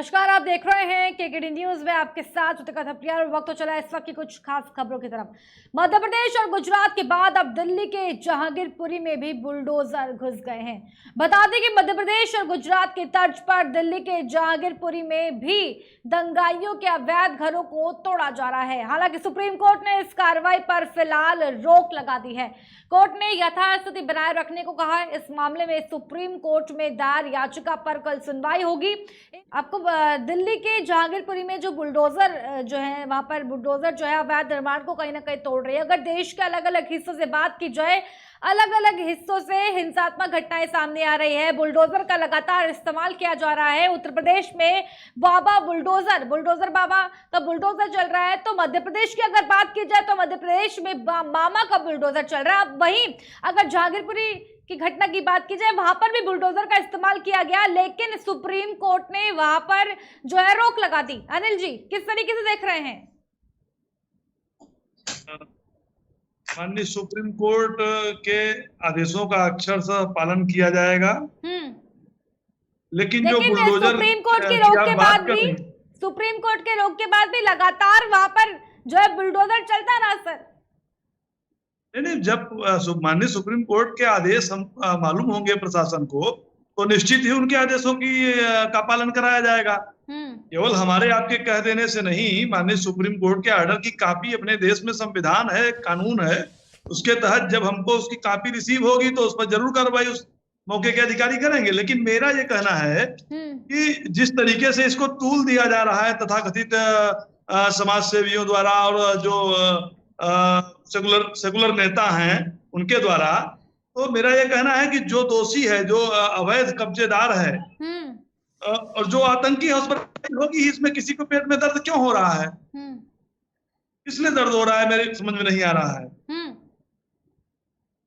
नमस्कार, आप देख रहे हैं केकेडी न्यूज में आपके साथ उतका थपलिया। वक्त तो चला इस वक्त की कुछ खास खबरों की तरफ। मध्य प्रदेश और गुजरात के बाद अब दिल्ली के जहांगीरपुरी में भी बुलडोजर घुस गए हैं। बता दें कि मध्य प्रदेश और गुजरात की तर्ज पर दिल्ली के जहांगीरपुरी में भी दंगाइयों के अवैध घरों को तोड़ा जा रहा है। हालांकि सुप्रीम कोर्ट ने इस कार्रवाई पर फिलहाल रोक लगा दी है। कोर्ट ने यथास्थिति बनाए रखने को कहा है। इस मामले में सुप्रीम कोर्ट में दायर याचिका पर कल सुनवाई होगी। आपको दिल्ली के जहांगीरपुरी में जो बुलडोजर जो है, वहां पर बुलडोजर जो है अवैध निर्माण को कहीं ना कहीं तोड़ रही है। अगर देश के अलग अलग हिस्सों से बात की जाए, अलग अलग हिस्सों से हिंसात्मक घटनाएं सामने आ रही है। बुलडोजर का लगातार इस्तेमाल किया जा रहा है। उत्तर प्रदेश में बाबा बुलडोजर बाबा का बुलडोजर चल रहा है। तो मध्य प्रदेश की अगर बात की जाए तो मध्य प्रदेश में मामा का बुलडोजर चल रहा है। वहीं अगर जहांगीरपुरी की घटना की बात की जाए, वहां पर भी बुलडोजर का इस्तेमाल किया गया, लेकिन सुप्रीम कोर्ट ने वहां पर जो है रोक लगा दी। अनिल जी, किस तरीके से देख रहे हैं? माननीय सुप्रीम कोर्ट के आदेशों का अक्षरशः पालन किया जाएगा। लेकिन जो बुलडोजर सुप्रीम कोर्ट की रोक के बाद भी लगातार वहां पर जो है बुलडोजर चलता रहा सर। नहीं, जब माननीय सुप्रीम कोर्ट के आदेश हम मालूम होंगे प्रशासन को, तो निश्चित ही उनके आदेशों का पालन कराया जाएगा। केवल हमारे आपके कह देने से नहीं, माननीय सुप्रीम कोर्ट के ऑर्डर की कॉपी अपने देश में संविधान है, कानून है। उसके तहत जब हमको उसकी कॉपी रिसीव होगी तो उस पर जरूर कार्रवाई उस मौके के अधिकारी करेंगे। लेकिन मेरा ये कहना है कि जिस तरीके से इसको तूल दिया जा रहा है तथाकथित समाज सेवियों द्वारा और जो सेकुलर नेता हैं उनके द्वारा, तो मेरा ये कहना है कि जो दोषी है, जो अवैध कब्जेदार है और जो आतंकी है, उस पर होगी। इसमें किसी को पेट में दर्द क्यों हो रहा है? इसलिए दर्द हो रहा है, मेरे समझ में नहीं आ रहा है।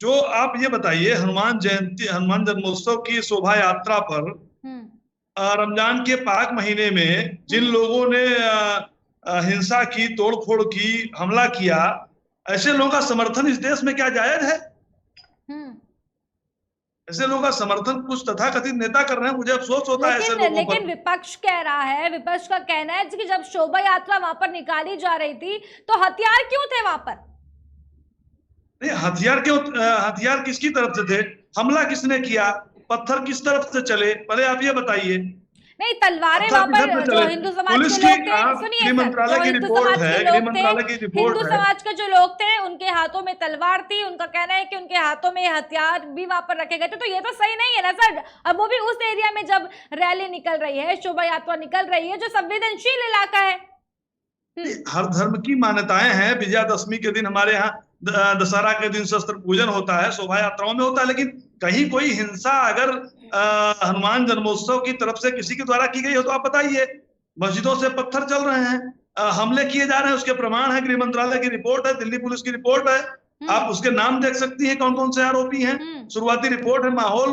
जो आप ये बताइए, हनुमान जन्मोत्सव की शोभा यात्रा पर रमजान के पाक महीने में जिन लोगों ने हिंसा की, तोड़फोड़ की, हमला किया, ऐसे लोगों का समर्थन इस देश में क्या जायज है? ऐसे लोगों का समर्थन कुछ तथाकथित नेता कर रहे हैं। मुझे अफसोस होता है ऐसे लोगों पर। लेकिन विपक्ष कह रहा है, विपक्ष का कहना है कि जब शोभा यात्रा वहां पर निकाली जा रही थी तो हथियार क्यों थे वहां पर? नहीं, हथियार किसकी तरफ से थे? हमला किसने किया? पत्थर किस तरफ से चले? पहले आप ये बताइए। नहीं, तलवारें वहां पर जो हिंदू समाज के लोग थे, सुनिए गृह मंत्रालय की रिपोर्ट है, हिंदू समाज के जो लोग थे उनके हाथों में तलवार थी। उनका कहना है कि उनके हाथों में हथियार भी वहां पर रखे गए थे। तो ये तो सही नहीं है ना सर। अब वो भी उस एरिया में जब रैली निकल रही है, शोभा यात्रा निकल रही है, जो संवेदनशील इलाका है। हर धर्म की मान्यताएं हैं। विजयादशमी के दिन हमारे यहाँ, दशहरा के दिन शस्त्र पूजन होता है, शोभा यात्राओं में होता है। लेकिन कहीं कोई हिंसा अगर हनुमान जन्मोत्सव की तरफ से किसी के द्वारा की गई हो तो आप बताइए। मस्जिदों से पत्थर चल रहे हैं, हमले किए जा रहे हैं, उसके प्रमाण है। गृह मंत्रालय की रिपोर्ट है, दिल्ली पुलिस की रिपोर्ट है। आप उसके नाम देख सकती हैं, कौन कौन से आरोपी हैं। शुरुआती रिपोर्ट है। माहौल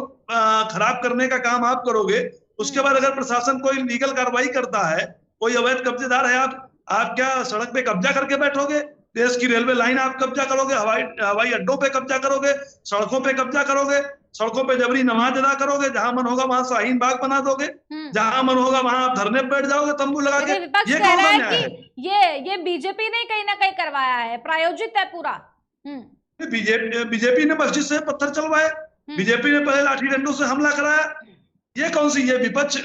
खराब करने का काम आप करोगे, उसके बाद अगर प्रशासन कोई लीगल कार्रवाई करता है, कोई अवैध कब्जेदार है, आप क्या सड़क पे कब्जा करके बैठोगे? देश की रेलवे लाइन आप कब्जा करोगे, हवाई अड्डों पे कब्जा करोगे, सड़कों पे कब्जा करोगे, सड़कों पे जबरी नमाज अदा करोगे, जहां मन होगा वहां शाहीन बाग बना दोगे, जहां मन होगा वहां आप धरने बैठ जाओगे तंबू लगा के। ये कह रहा है कि ये बीजेपी ने कहीं ना कहीं करवाया है, प्रायोजित है पूरा। बीजेपी ने मस्जिद से पत्थर चलवाए, बीजेपी ने पहले लाठी डंडों से हमला कराया। ये कौन सी, ये विपक्ष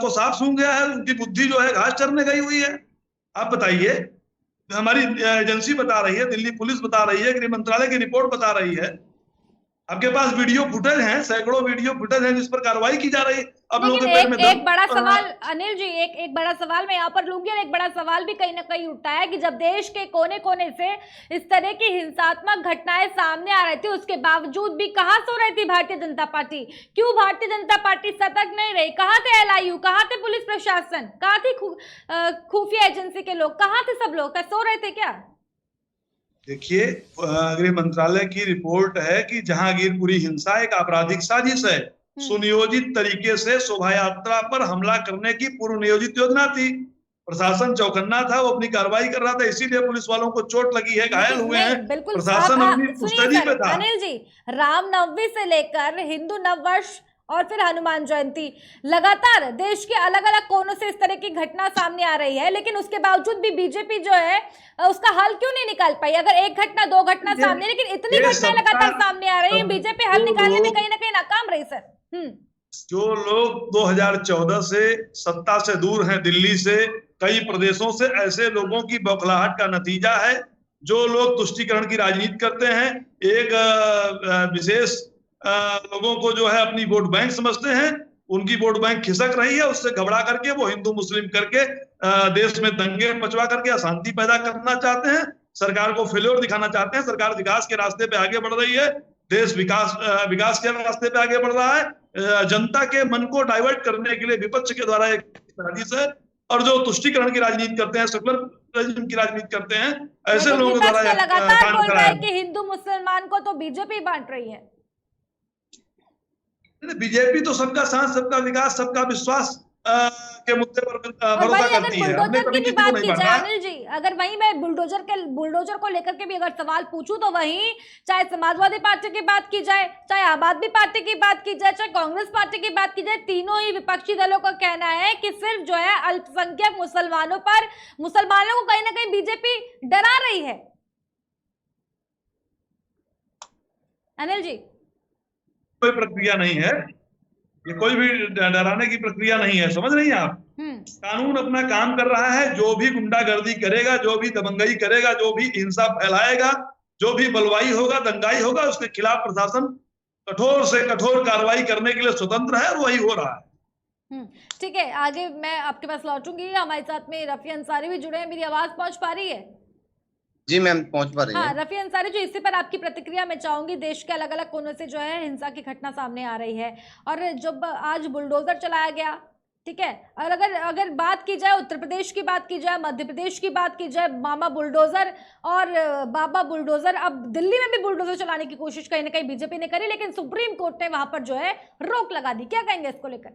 को साफ सूंघ गया है, उनकी बुद्धि जो है घास चरने गई हुई है। आप बताइए, हमारी एजेंसी बता रही है, दिल्ली पुलिस बता रही है, गृह मंत्रालय की रिपोर्ट बता रही है। आपके पास वीडियो फुटेज हैं, सैकड़ों वीडियो फुटेज हैं जिस पर कार्रवाई की जा रही है। अब लोगों के पेट में एक बड़ा सवाल अनिल जी, एक बड़ा सवाल मैं यहाँ पर लूंगी, और एक बड़ा सवाल भी कहीं ना कहीं उठता है कि जब देश के कोने कोने से इस तरह की हिंसात्मक घटनाएं सामने आ रही थी, उसके बावजूद भी कहाँ सो रही थी भारतीय जनता पार्टी? क्यों भारतीय जनता पार्टी सतर्क नहीं रही? कहाँ थे LIU, कहाँ थे पुलिस प्रशासन, कहाँ थी खुफिया एजेंसी के लोग, कहाँ थे सब लोग? सो रहे थे क्या? देखिए, गृह मंत्रालय की रिपोर्ट है कि जहांगीरपुरी हिंसा एक आपराधिक साजिश है। सुनियोजित तरीके से शोभा यात्रा पर हमला करने की पूर्व नियोजित योजना थी। प्रशासन चौकन्ना था, वो अपनी कार्रवाई कर रहा था, इसीलिए पुलिस वालों को चोट लगी है, घायल हुए हैं। प्रशासन अपनी मुस्तैदी पे था। अनिल जी, रामनवमी से लेकर हिंदू नववर्ष और फिर हनुमान जयंती। लगातार देश के अलग अलग कोनों से इस तरह की घटना सामने आ रही है, लेकिन उसके बावजूद भी बीजेपी जो है उसका हल क्यों नहीं निकाल पाई? अगर एक घटना दो घटना सामने, लेकिन इतनी घटनाएं लगातार सामने आ रही है, बीजेपी हल निकालने में कहीं ना कहीं नाकाम रही सर। जो लोग 2014 से सत्ता से दूर हैं, दिल्ली से, कई प्रदेशों से, ऐसे लोगों की बौखलाहट का नतीजा है। जो लोग तुष्टीकरण की राजनीति करते हैं, एक विशेष लोगों को जो है अपनी वोट बैंक समझते हैं, उनकी वोट बैंक खिसक रही है, उससे घबरा करके वो हिंदू मुस्लिम करके देश में दंगे मचवा करके अशांति पैदा करना चाहते हैं, सरकार को फेल्योर दिखाना चाहते हैं। सरकार विकास के रास्ते पे आगे बढ़ रही है, देश विकास के रास्ते पे आगे बढ़ रहा है। जनता के मन को डाइवर्ट करने के लिए विपक्ष के द्वारा एक साजिश है, और जो तुष्टीकरण की राजनीति करते हैं, सेकुलर रेजिम की राजनीति करते हैं, ऐसे लोगों के द्वारा लगातार बोल रहा है कि हिंदू मुसलमान को तो बीजेपी बांट रही है। बीजेपी तो सबका साथ, सबका विकास, सबका विश्वास के मुद्दे पर भरोसा करती है। बुलडोजर की भी बात की जाए अनिल जी, अगर वहीं मैं बुलडोजर को लेकर के भी अगर सवाल पूछूं, तो वहीं चाहे समाजवादी पार्टी की बात की जाए, चाहे आम आदमी पार्टी की बात की जाए, चाहे कांग्रेस पार्टी की बात की जाए, तीनों ही विपक्षी दलों का कहना है कि सिर्फ जो है अल्पसंख्यक मुसलमानों को कहीं ना कहीं बीजेपी डरा रही है। अनिल जी, कोई प्रक्रिया नहीं है, ये कोई भी डराने की प्रक्रिया नहीं है, समझ रही हैं आप? कानून अपना काम कर रहा है। जो भी गुंडागर्दी करेगा, जो भी दबंगई करेगा, जो भी हिंसा फैलाएगा, जो भी बलवाई होगा, दंगाई होगा, उसके खिलाफ प्रशासन कठोर से कठोर कार्रवाई करने के लिए स्वतंत्र है, और वही हो रहा है। ठीक है, आगे मैं आपके पास लौटूंगी। हमारे साथ में रफी अंसारी भी जुड़े हैं। मेरी आवाज पहुंच पा रही है? जी मैम, पहुंच पा रही है। हाँ, रफी अंसारी जी, इसी पर आपकी प्रतिक्रिया मैं चाहूंगी। देश के अलग अलग कोनों से जो है हिंसा की घटना सामने आ रही है, और जब आज बुलडोजर चलाया गया, ठीक है, और अगर बात की जाए उत्तर प्रदेश की, बात की जाए मध्य प्रदेश की, बात की जाए मामा बुलडोजर और बाबा बुलडोजर, अब दिल्ली में भी बुलडोजर चलाने की कोशिश कहीं ना कहीं बीजेपी ने करी, लेकिन सुप्रीम कोर्ट ने वहां पर जो है रोक लगा दी। क्या कहेंगे इसको लेकर?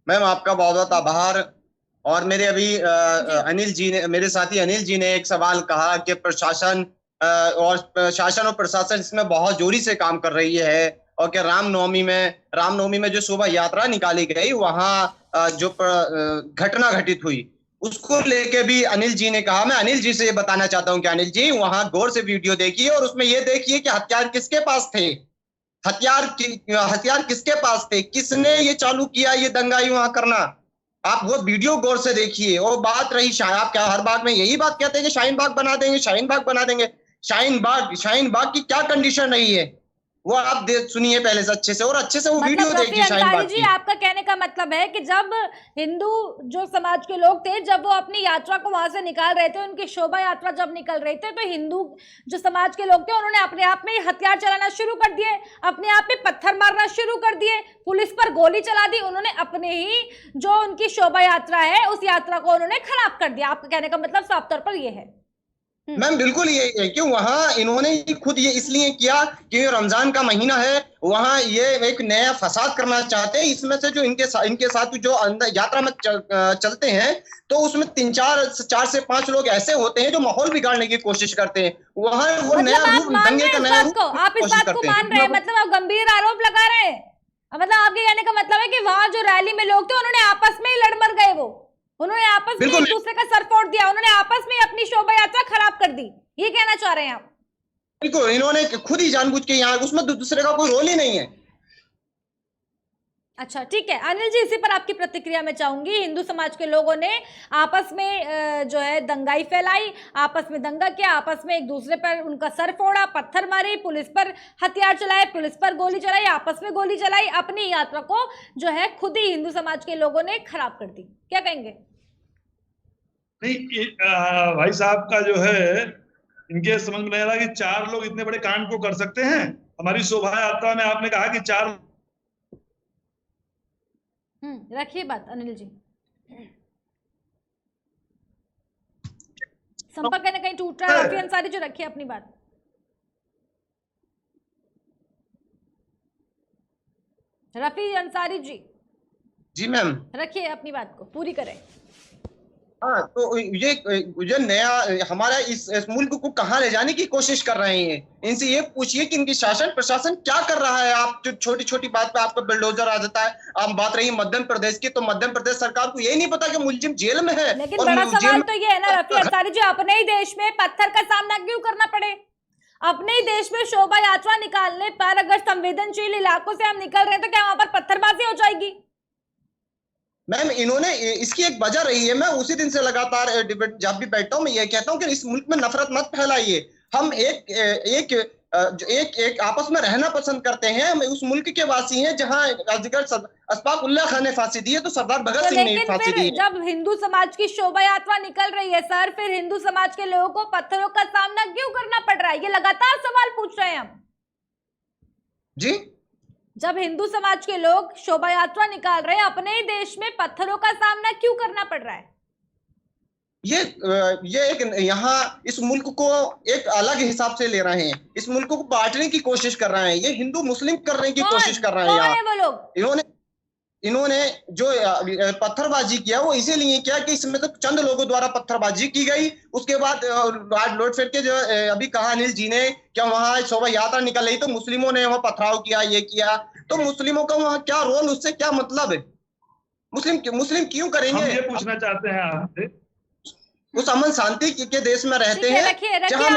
मैम, आपका बहुत बहुत आभार। और मेरे अभी अनिल जी ने, मेरे साथी अनिल जी ने एक सवाल कहा कि प्रशासन और प्रशासन इसमें बहुत जोरी से काम कर रही है, और कि रामनवमी में जो शोभा यात्रा निकाली गई, वहां जो घटना घटित हुई, उसको लेके भी अनिल जी ने कहा। मैं अनिल जी से ये बताना चाहता हूं कि अनिल जी वहां गौर से वीडियो देखिए, और उसमें ये देखिए कि हथियार किसके पास थे, हथियार किसके पास थे, किसने ये चालू किया ये दंगाई वहां करना। आप वो वीडियो गौर से देखिए। और बात रही आप क्या हर बात में यही बात कहते हैं कि शाहीन बाग बना देंगे, शाहीन बाग बना देंगे। शाहीन बाग की क्या कंडीशन रही है, वो आप सुनिए पहले से अच्छे से, और अच्छे से वो वीडियो देखिए शाहीन बाग की। आपका कहने का मतलब है कि जब हिंदू जो समाज के लोग थे, जब वो अपनी यात्रा को वहां से निकाल रहे थे, उनकी शोभा यात्रा जब निकल रहे थे, तो हिंदू जो समाज के लोग थे, उन्होंने अपने आप में हथियार चलाना शुरू कर दिए, अपने आप में पत्थर मारना शुरू कर दिए, पुलिस पर गोली चला दी। उन्होंने अपने ही जो उनकी शोभा यात्रा है, उस यात्रा को उन्होंने खराब कर दिया। आपका कहने का मतलब साफ तौर पर यह है। मैम बिल्कुल ये है कि वहां इन्होंने खुद ये इसलिए किया कि रमजान का महीना है, वहां ये एक नया फसाद करना चाहते हैं। इसमें से जो इनके साथ जो अंदर यात्रा में चलते हैं, तो उसमें 4 से 5 लोग ऐसे होते हैं जो माहौल बिगाड़ने की कोशिश करते हैं। वहां वो नया रूप, दंगे का नया रूप, आप इस बात को मान रहे हैं? मतलब आप गंभीर आरोप लगा रहे हैं? मतलब आपके कहने का मतलब है कि वहां जो रैली में लोग थे, उन्होंने आपस में ही लड़ मर गए, उन्होंने आपस में एक दूसरे का सर फोड़ दिया, उन्होंने आपस में अपनी शोभा यात्रा खराब कर दी, ये कहना चाह रहे हैं आप? बिल्कुल, इन्होंने खुद ही जानबूझ के, यहाँ उसमें दूसरे का कोई रोल ही नहीं है। अच्छा, ठीक है अनिल जी, इसी पर आपकी प्रतिक्रिया मैं चाहूंगी। हिंदू समाज के लोगों ने आपस में जो है दंगाई फैलाई, आपस में दंगा किया, आपस में एक दूसरे पर उनका सर फोड़ा, पत्थर मारे, पुलिस पर हथियार चलाए, पुलिस पर गोली चलाई, आपस में गोली चलाई, अपनी यात्रा को जो है खुद ही हिंदू समाज के लोगों ने खराब कर दी। क्या कहेंगे? नहीं, भाई साहब का जो है, इनके समझ में नहीं आ रहा कि 4 लोग इतने बड़े कांड को कर सकते हैं। हमारी शोभा यात्रा में आपने कहा कि 4। रखिए बात अनिल जी, संपर्क कहीं ना कहीं टूट रहा है। रफी अंसारी जी, रखिए अपनी बात। रफी अंसारी जी। जी मैम, रखिए अपनी बात को पूरी करें। हाँ, तो ये नया हमारा इस मुल्क को कहाँ ले जाने की कोशिश कर रहे हैं। इनसे ये पूछिए कि इनकी शासन प्रशासन क्या कर रहा है। आप जो छोटी छोटी बात पे आपको बुलडोजर आ जाता है। आप बात रही मध्य प्रदेश की, तो मध्य प्रदेश सरकार को यही नहीं पता कि मुलजिम जेल में है। लेकिन और बड़ा जेल सवाल में तो ये है ना रफी अंसारी जी, अपने ही देश में पत्थर का सामना क्यों करना पड़े? अपने ही देश में शोभा यात्रा निकालने पर अगर संवेदनशील इलाकों से हम निकल रहे हैं तो क्या वहां पर पत्थरबाजी हो जाएगी? मैम, इन्होंने इसकी एक वजह रही है। मैं उसी दिन से लगातार डिबेट जब भी बैठता हूँ मैं ये कहता हूँ कि इस मुल्क में नफरत मत फैलाइए। हम एक आपस में रहना पसंद करते हैं। हम उस मुल्क के वासी हैं जहाँ अशफाक उल्लाह खान ने फांसी दी है, तो सरदार भगत सिंह ने फांसी दी है। जब हिंदू समाज की शोभा यात्रा निकल रही है सर, फिर हिंदू समाज के लोगों को पत्थरों का सामना क्यों करना पड़ रहा है? ये लगातार सवाल पूछ रहे हैं हम जी। जब हिंदू समाज के लोग शोभा यात्रा निकाल रहे हैं, अपने ही देश में पत्थरों का सामना क्यों करना पड़ रहा है? ये एक यहाँ इस मुल्क को एक अलग हिसाब से ले रहे हैं। इस मुल्क को बांटने की कोशिश कर रहे हैं। ये हिंदू मुस्लिम करने की कोशिश कर रहे हैं। कौन है वो लोग? इन्होंने जो पत्थरबाजी किया वो इसीलिए किया कि इसमें तो चंद लोगों द्वारा पत्थरबाजी की गई। उसके बाद लौट फिर के जो अभी कहा अनिल जी ने, क्या वहां शोभा यात्रा निकल रही तो मुस्लिमों ने वहां पथराव किया, ये किया। तो मुस्लिमों का वहां क्या रोल, उससे क्या मतलब है? मुस्लिम क्यों करेंगे? हम ये पूछना चाहते हैं आपसे, उस अमन शांति के देश में रहते हैं जहां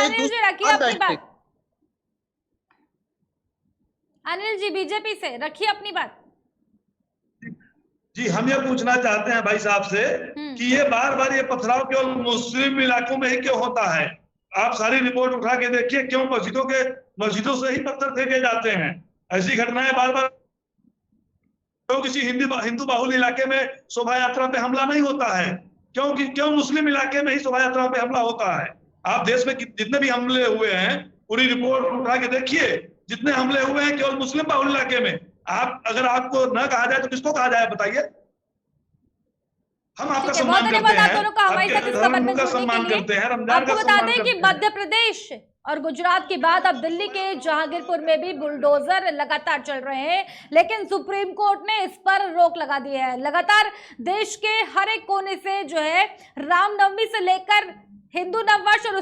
अनिल जी बीजेपी से रखिए अपनी बात। जी, हम ये पूछना चाहते हैं भाई साहब से कि ये बार बार ये पथराव केवल मुस्लिम इलाकों में ही क्यों होता है? आप सारी रिपोर्ट उठा के देखिए, क्यों मस्जिदों से ही पत्थर फेंके जाते हैं? ऐसी घटनाएं बार बार क्यों किसी हिंदू बाहुल इलाके में शोभा यात्रा पे हमला नहीं होता है? क्यों मुस्लिम इलाके में ही शोभा यात्रा पे हमला होता है? आप देश में जितने भी हमले हुए हैं पूरी रिपोर्ट उठा के देखिए, जितने हमले हुए हैं केवल मुस्लिम बाहुल इलाके में। आप अगर आपको न कहा जाए तो किसको कहा जाए बताइए? हम आपका सम्मान करते हैं, आपके धर्म का सम्मान करते हैं, रमजान का सम्मान करते हैं। आपको बता दें कि मध्य प्रदेश और गुजरात के बाद अब दिल्ली के जहांगीरपुर में भी बुलडोजर लगातार चल रहे हैं, लेकिन सुप्रीम कोर्ट ने इस पर रोक लगा दी है। लगातार देश के हर एक कोने से जो है रामनवमी से लेकर हिंदू नववर्ष और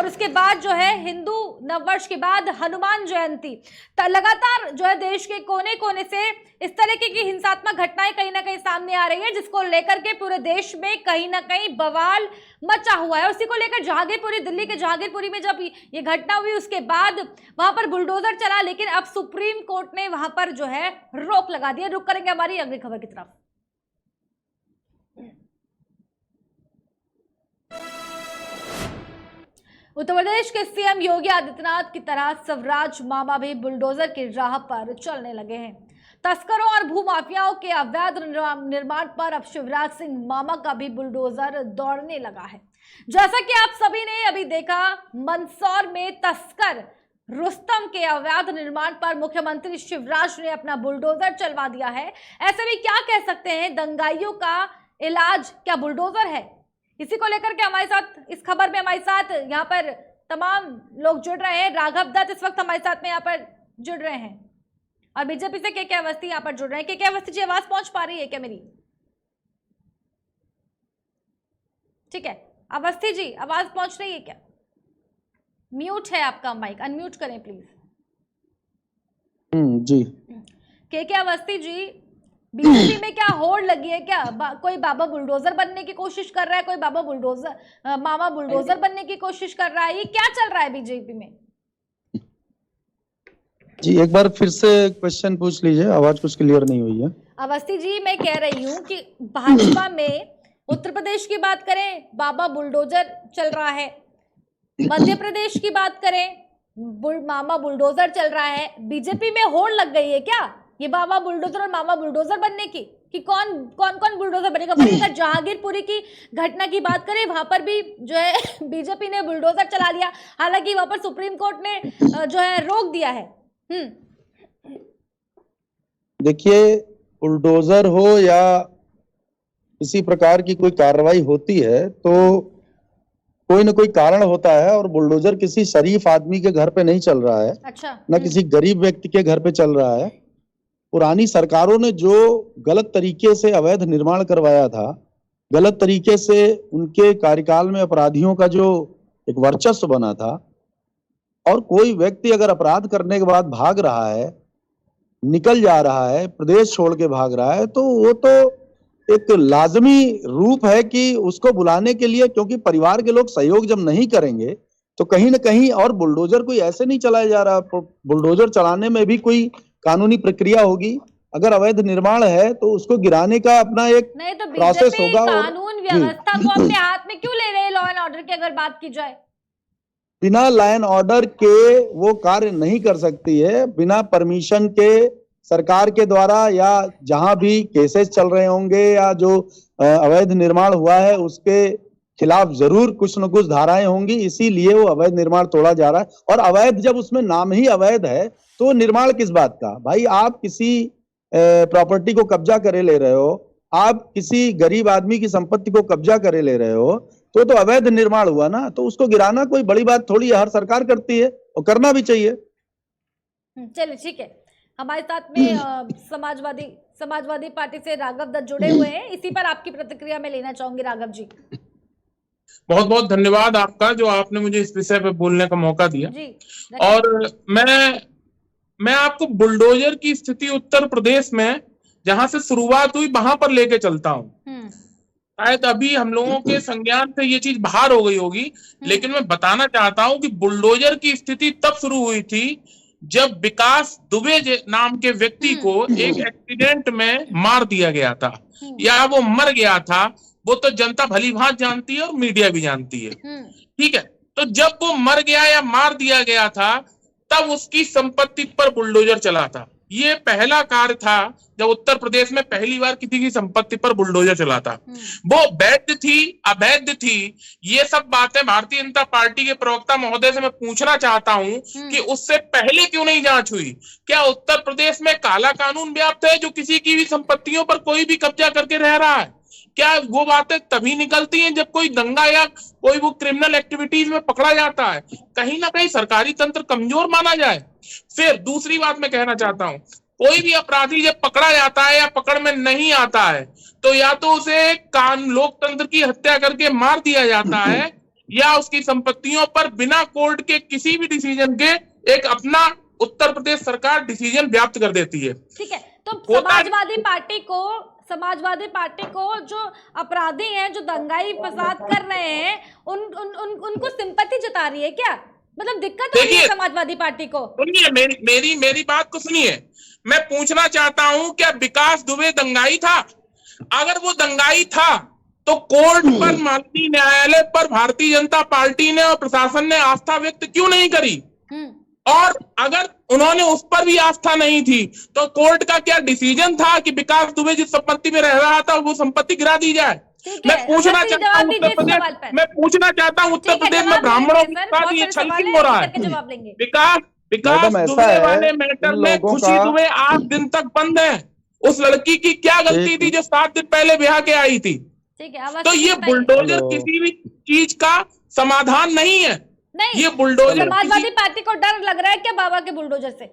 उसके बाद जो है हिंदू नववर्ष के बाद हनुमान जयंती, लगातार जो है देश के कोने कोने से इस तरीके की हिंसात्मक घटनाएं कहीं ना कहीं सामने आ रही है, जिसको लेकर के पूरे देश में कहीं ना कहीं बवाल मचा हुआ है। उसी को लेकर दिल्ली के जहांगीरपुरी में जब ये घटना हुई उसके बाद वहां पर बुलडोजर चला, लेकिन अब सुप्रीम कोर्ट ने वहां पर जो है रोक लगा दी है। रुक करेंगे हमारी अगली खबर की तरफ। उत्तर प्रदेश के सीएम योगी आदित्यनाथ की तरह स्वराज मामा भी बुलडोजर की राह पर चलने लगे हैं। तस्करों और भूमाफियाओं के अवैध निर्माण पर अब शिवराज सिंह मामा का भी बुलडोजर दौड़ने लगा है। जैसा कि आप सभी ने अभी देखा, मंदसौर में तस्कर रुस्तम के अवैध निर्माण पर मुख्यमंत्री शिवराज ने अपना बुलडोजर चलवा दिया है। ऐसे में क्या कह सकते हैं, दंगाइयों का इलाज क्या बुलडोजर है? इसी को लेकर के हमारे साथ इस खबर में हमारे साथ यहाँ पर तमाम लोग जुड़ रहे हैं। राघव दत्त इस वक्त हमारे साथ में यहाँ पर जुड़ रहे हैं और बीजेपी से के अवस्थी यहाँ पर जुड़ रहे हैं। के अवस्थी जी, आवाज पहुंच पा रही है क्या मेरी? ठीक है अवस्थी जी, आवाज पहुंच रही है क्या? म्यूट है आपका माइक, अनम्यूट करें प्लीज। जी के अवस्थी जी, बीजेपी में क्या होड़ लगी है क्या? कोई बाबा बुलडोजर बनने की कोशिश कर रहा है, कोई मामा बुलडोजर बनने की कोशिश कर रहा है, ये क्या चल रहा है बीजेपी में? जी एक बार फिर से क्वेश्चन पूछ लीजिए, आवाज कुछ क्लियर नहीं हुई है। अवस्थी जी, मैं कह रही हूँ कि भाजपा में उत्तर प्रदेश की बात करें, बाबा बुलडोजर चल रहा है। मध्य प्रदेश की बात करें, मामा बुलडोजर चल रहा है। बीजेपी में होड़ लग गई है क्या ये बाबा बुलडोजर और मामा बुलडोजर बनने की, कि कौन बुलडोजर बनेगा? जहांगीरपुरी की घटना की बात करें, वहां पर भी जो है बीजेपी ने बुलडोजर चला दिया, हालांकि वहां पर सुप्रीम कोर्ट ने जो है रोक दिया है। देखिए, बुलडोजर हो या किसी प्रकार की कोई कार्रवाई होती है तो कोई ना कोई कारण होता है, और बुलडोजर किसी शरीफ आदमी के घर पे नहीं चल रहा है। अच्छा। न किसी गरीब व्यक्ति के घर पे चल रहा है। पुरानी सरकारों ने जो गलत तरीके से अवैध निर्माण करवाया था गलत तरीके से उनके कार्यकाल में अपराधियों का जो एक वर्चस्व बना था, और कोई व्यक्ति अगर अपराध करने के बाद भाग रहा है, निकल जा रहा है, प्रदेश छोड़ के भाग रहा है, तो वो तो एक लाजमी रूप है कि उसको बुलाने के लिए, क्योंकि परिवार के लोग सहयोग जब नहीं करेंगे तो कहीं ना कहीं, और बुलडोजर कोई ऐसे नहीं चलाया जा रहा, बुलडोजर चलाने में भी कोई कानूनी प्रक्रिया होगी। अगर अवैध निर्माण है तो उसको गिराने का अपना एक नहीं तो प्रोसेस बीजेपी होगा। कानून व्यवस्था को अपने हाथ में क्यों ले रहे हैं? लॉ एंड ऑर्डर की अगर बात की जाए, बिना लॉ एंड ऑर्डर के वो कार्य नहीं कर सकती है। बिना परमिशन के सरकार के द्वारा, या जहां भी केसेस चल रहे होंगे या जो अवैध निर्माण हुआ है उसके खिलाफ जरूर कुछ न कुछ धाराएं होंगी, इसीलिए वो अवैध निर्माण तोड़ा जा रहा है। और अवैध, जब उसमें नाम ही अवैध है तो निर्माण किस बात का? भाई, आप किसी प्रॉपर्टी को कब्जा करे ले रहे हो, आप किसी गरीब आदमी की संपत्ति को कब्जा करे ले रहे हो, तो अवैध निर्माण हुआ ना, तो उसको गिराना कोई बड़ी बात थोड़ी है। हर सरकार करती है और करना भी चाहिए। चलिए ठीक है, हमारे साथ में समाजवादी पार्टी से राघव दत्त जुड़े हुए हैं। इसी पर आपकी प्रतिक्रिया मैं लेना चाहूंगी। राघव जी, बहुत बहुत धन्यवाद आपका, जो आपने मुझे इस विषय पे बोलने का मौका दिया जी। और मैं आपको बुलडोजर की स्थिति उत्तर प्रदेश में जहां से शुरुआत हुई वहां पर लेके चलता हूँ। शायद अभी हम लोगों के संज्ञान से ये चीज बाहर हो गई होगी, लेकिन मैं बताना चाहता हूं कि बुलडोजर की स्थिति तब शुरू हुई थी जब विकास दुबे नाम के व्यक्ति को एक एक्सीडेंट में मार दिया गया था, या वो मर गया था। वो तो जनता भली भांति जानती है और मीडिया भी जानती है, ठीक है। तो जब वो मर गया या मार दिया गया था, तब उसकी संपत्ति पर बुलडोजर चला था। ये पहला कार्य था जब उत्तर प्रदेश में पहली बार किसी की संपत्ति पर बुलडोजर चला था। वो वैध थी, अवैध थी, ये सब बातें भारतीय जनता पार्टी के प्रवक्ता महोदय से मैं पूछना चाहता हूं कि उससे पहले क्यों नहीं जांच हुई? क्या उत्तर प्रदेश में काला कानून व्याप्त है जो किसी की भी संपत्तियों पर कोई भी कब्जा करके रह रहा है? क्या वो बातें तभी निकलती हैं जब कोई दंगा या कोई वो क्रिमिनल एक्टिविटीज में पकड़ा जाता है? कहीं ना कहीं सरकारी तंत्र कमजोर माना जाए। फिर दूसरी बात मैं कहना चाहता हूं, कोई भी अपराधी जब पकड़ा जाता है या पकड़ में नहीं आता है, तो या तो उसे लोकतंत्र की हत्या करके मार दिया जाता है, या उसकी संपत्तियों पर बिना कोर्ट के किसी भी डिसीजन के एक अपना उत्तर प्रदेश सरकार डिसीजन व्याप्त कर देती है। ठीक है, तो समाजवादी पार्टी को जो अपराधी हैं, जो दंगाई फसाद कर रहे हैं, उनको सिंपैथी जता रही है क्या? मतलब दिक्कत हो रही है समाजवादी पार्टी को? सुनिए, मेरी बात को सुनिए। मैं पूछना चाहता हूं, क्या विकास दुबे दंगाई था? अगर वो दंगाई था तो कोर्ट पर, माननीय न्यायालय पर भारतीय जनता पार्टी ने और प्रशासन ने आस्था व्यक्त क्यों नहीं करी? और अगर उन्होंने उस पर भी आस्था नहीं थी तो कोर्ट का क्या डिसीजन था कि विकास दुबे जिस संपत्ति में रह रहा था वो संपत्ति गिरा दी जाए? मैं पूछना चाहता हूँ उत्तर प्रदेश में ब्राह्मणों के साथ ये छल क्यों हो रहा है? विकास दुबे वाले मैटर में खुशी दुबे 8 दिन तक बंद है। उस लड़की की क्या गलती थी जो 7 दिन पहले ब्याह के आई थी? तो ये बुलडोजर किसी भी चीज का समाधान नहीं है। नहीं, ये बुलडोजर, समाजवादी पार्टी को डर लग रहा है क्या बाबा के बुलडोजर से?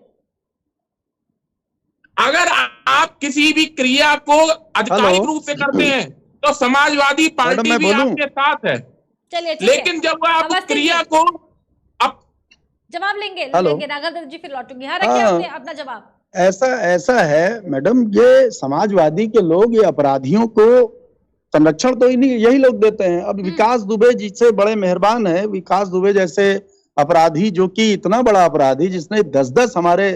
अगर आप किसी भी क्रिया को आधिकारिक रूप से करते हैं तो समाजवादी पार्टी भी आपके साथ है। चलिए, लेकिन जब आप उस क्रिया को जवाब लेंगे राघव दत्त जी, फिर लौटूंगी। हाँ, रखिए अपना जवाब। ऐसा है मैडम, ये समाजवादी के लोग ये अपराधियों को संरक्षण तो यही लोग देते हैं। अब विकास दुबे जिससे बड़े मेहरबान है, विकास दुबे जैसे अपराधी, जो कि इतना बड़ा अपराधी जिसने 10-10 हमारे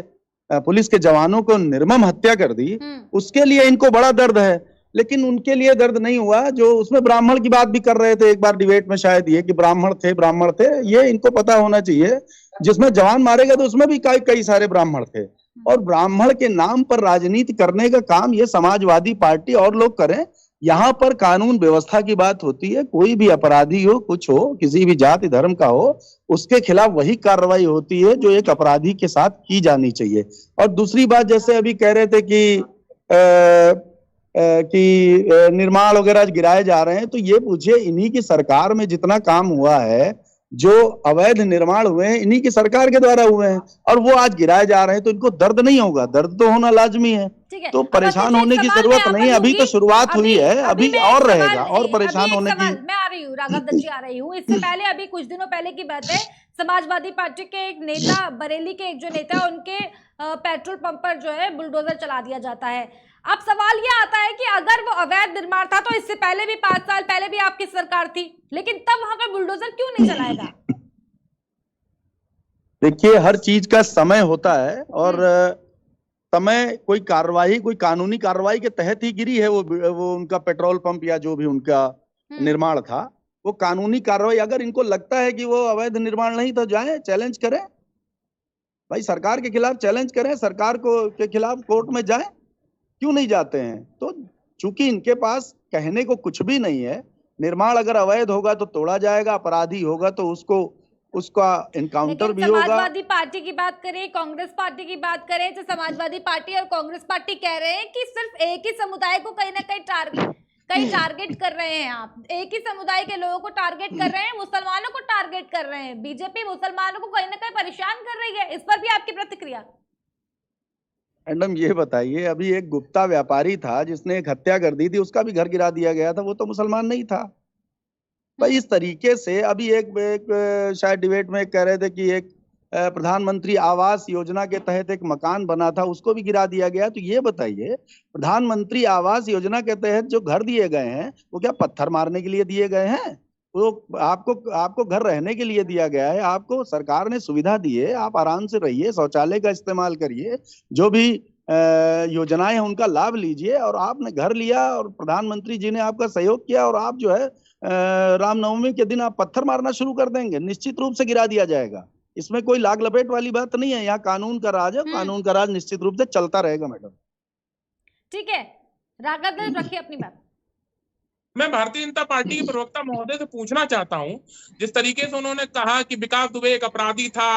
पुलिस के जवानों को निर्मम हत्या कर दी, उसके लिए इनको बड़ा दर्द है। लेकिन उनके लिए दर्द नहीं हुआ जो उसमें ब्राह्मण की बात भी कर रहे थे एक बार डिबेट में, शायद ये कि ब्राह्मण थे। ये इनको पता होना चाहिए, जिसमें जवान मारे गए तो उसमें भी कई सारे ब्राह्मण थे। और ब्राह्मण के नाम पर राजनीति करने का काम ये समाजवादी पार्टी और लोग करें। यहाँ पर कानून व्यवस्था की बात होती है। कोई भी अपराधी हो, कुछ हो, किसी भी जाति धर्म का हो, उसके खिलाफ वही कार्रवाई होती है जो एक अपराधी के साथ की जानी चाहिए। और दूसरी बात, जैसे अभी कह रहे थे कि निर्माण वगैरह गिराए जा रहे हैं, तो ये पूछिए, इन्हीं की सरकार में जितना काम हुआ है, जो अवैध निर्माण हुए हैं, इन्हीं की सरकार के द्वारा हुए हैं, और वो आज गिराए जा रहे हैं, तो इनको दर्द नहीं होगा? दर्द तो होना लाजमी है। ठीक है, तो अब परेशान बस एक होने की सवाल जरूरत मैं नहीं है, अभी आपको तो शुरुआत हुई है, अभी अभी मैं एक और सवाल रहेगा और अभी परेशान एक होने की। सवाल मैं आ रही हूँ, राघव दत्त जी आ रही हूँ। इससे पहले अभी कुछ दिनों पहले की बात है, समाजवादी पार्टी के एक नेता, बरेली के एक जो नेता है, उनके पेट्रोल पंप पर जो है बुलडोजर चला दिया जाता है। अब सवाल ये आता है कि अगर वो अवैध निर्माण था तो इससे पहले भी 5 साल पहले भी आपकी सरकार थी, लेकिन तब वहां पर बुलडोजर क्यों नहीं चलाएगा? देखिए, हर चीज का समय होता है और समय कोई कार्रवाई, कोई कानूनी कार्रवाई के तहत ही गिरी है वो उनका पेट्रोल पंप या जो भी उनका निर्माण था, वो कानूनी कार्रवाई। अगर इनको लगता है कि वो अवैध निर्माण नहीं, तो जाएं, चैलेंज करें भाई, सरकार के खिलाफ चैलेंज करें, सरकार को के खिलाफ कोर्ट में जाएं, क्यों नहीं जाते हैं? तो चूंकि इनके पास कहने को कुछ भी नहीं है, निर्माण अगर अवैध होगा तो तोड़ा जाएगा, अपराधी होगा तो उसका एनकाउंटर लेकिन भी होगा। समाजवादी पार्टी की बात करें, कांग्रेस पार्टी की बात करें, तो समाजवादी पार्टी और कांग्रेस पार्टी कह रहे हैं कि सिर्फ एक ही समुदाय को कहीं ना कहीं टारगेट कर रहे हैं। आप एक ही समुदाय के लोगों को टारगेट कर रहे हैं, मुसलमानों को टारगेट कर रहे हैं। बीजेपी मुसलमानों को कहीं ना कहीं परेशान कर रही है, इस पर भी आपकी प्रतिक्रिया? मैडम ये बताइए, अभी एक गुप्ता व्यापारी था जिसने एक हत्या कर दी थी, उसका भी घर गिरा दिया गया था, वो तो मुसलमान नहीं था भाई। इस तरीके से अभी एक शायद डिबेट में कह रहे थे कि एक प्रधानमंत्री आवास योजना के तहत एक मकान बना था, उसको भी गिरा दिया गया। तो ये बताइए, प्रधानमंत्री आवास योजना के तहत जो घर दिए गए हैं, वो क्या पत्थर मारने के लिए दिए गए हैं? वो आपको घर रहने के लिए दिया गया है, आपको सरकार ने सुविधा दी है, आप आराम से रहिए, शौचालय का इस्तेमाल करिए, जो भी योजनाएं हैं उनका लाभ लीजिए। और आपने घर लिया और प्रधानमंत्री जी ने आपका सहयोग किया, और आप जो है रामनवमी के दिन आप पत्थर मारना शुरू कर देंगे, निश्चित रूप से गिरा दिया जाएगा। इसमें कोई लाग लपेट वाली बात नहीं है, यहाँ कानून का राज है, कानून का राज निश्चित रूप से चलता रहेगा मैडम। ठीक है, राघव दत्त रखिए अपनी बात। मैं भारतीय जनता पार्टी के प्रवक्ता महोदय से पूछना चाहता हूं, जिस तरीके से उन्होंने कहा कि विकास दुबे एक अपराधी था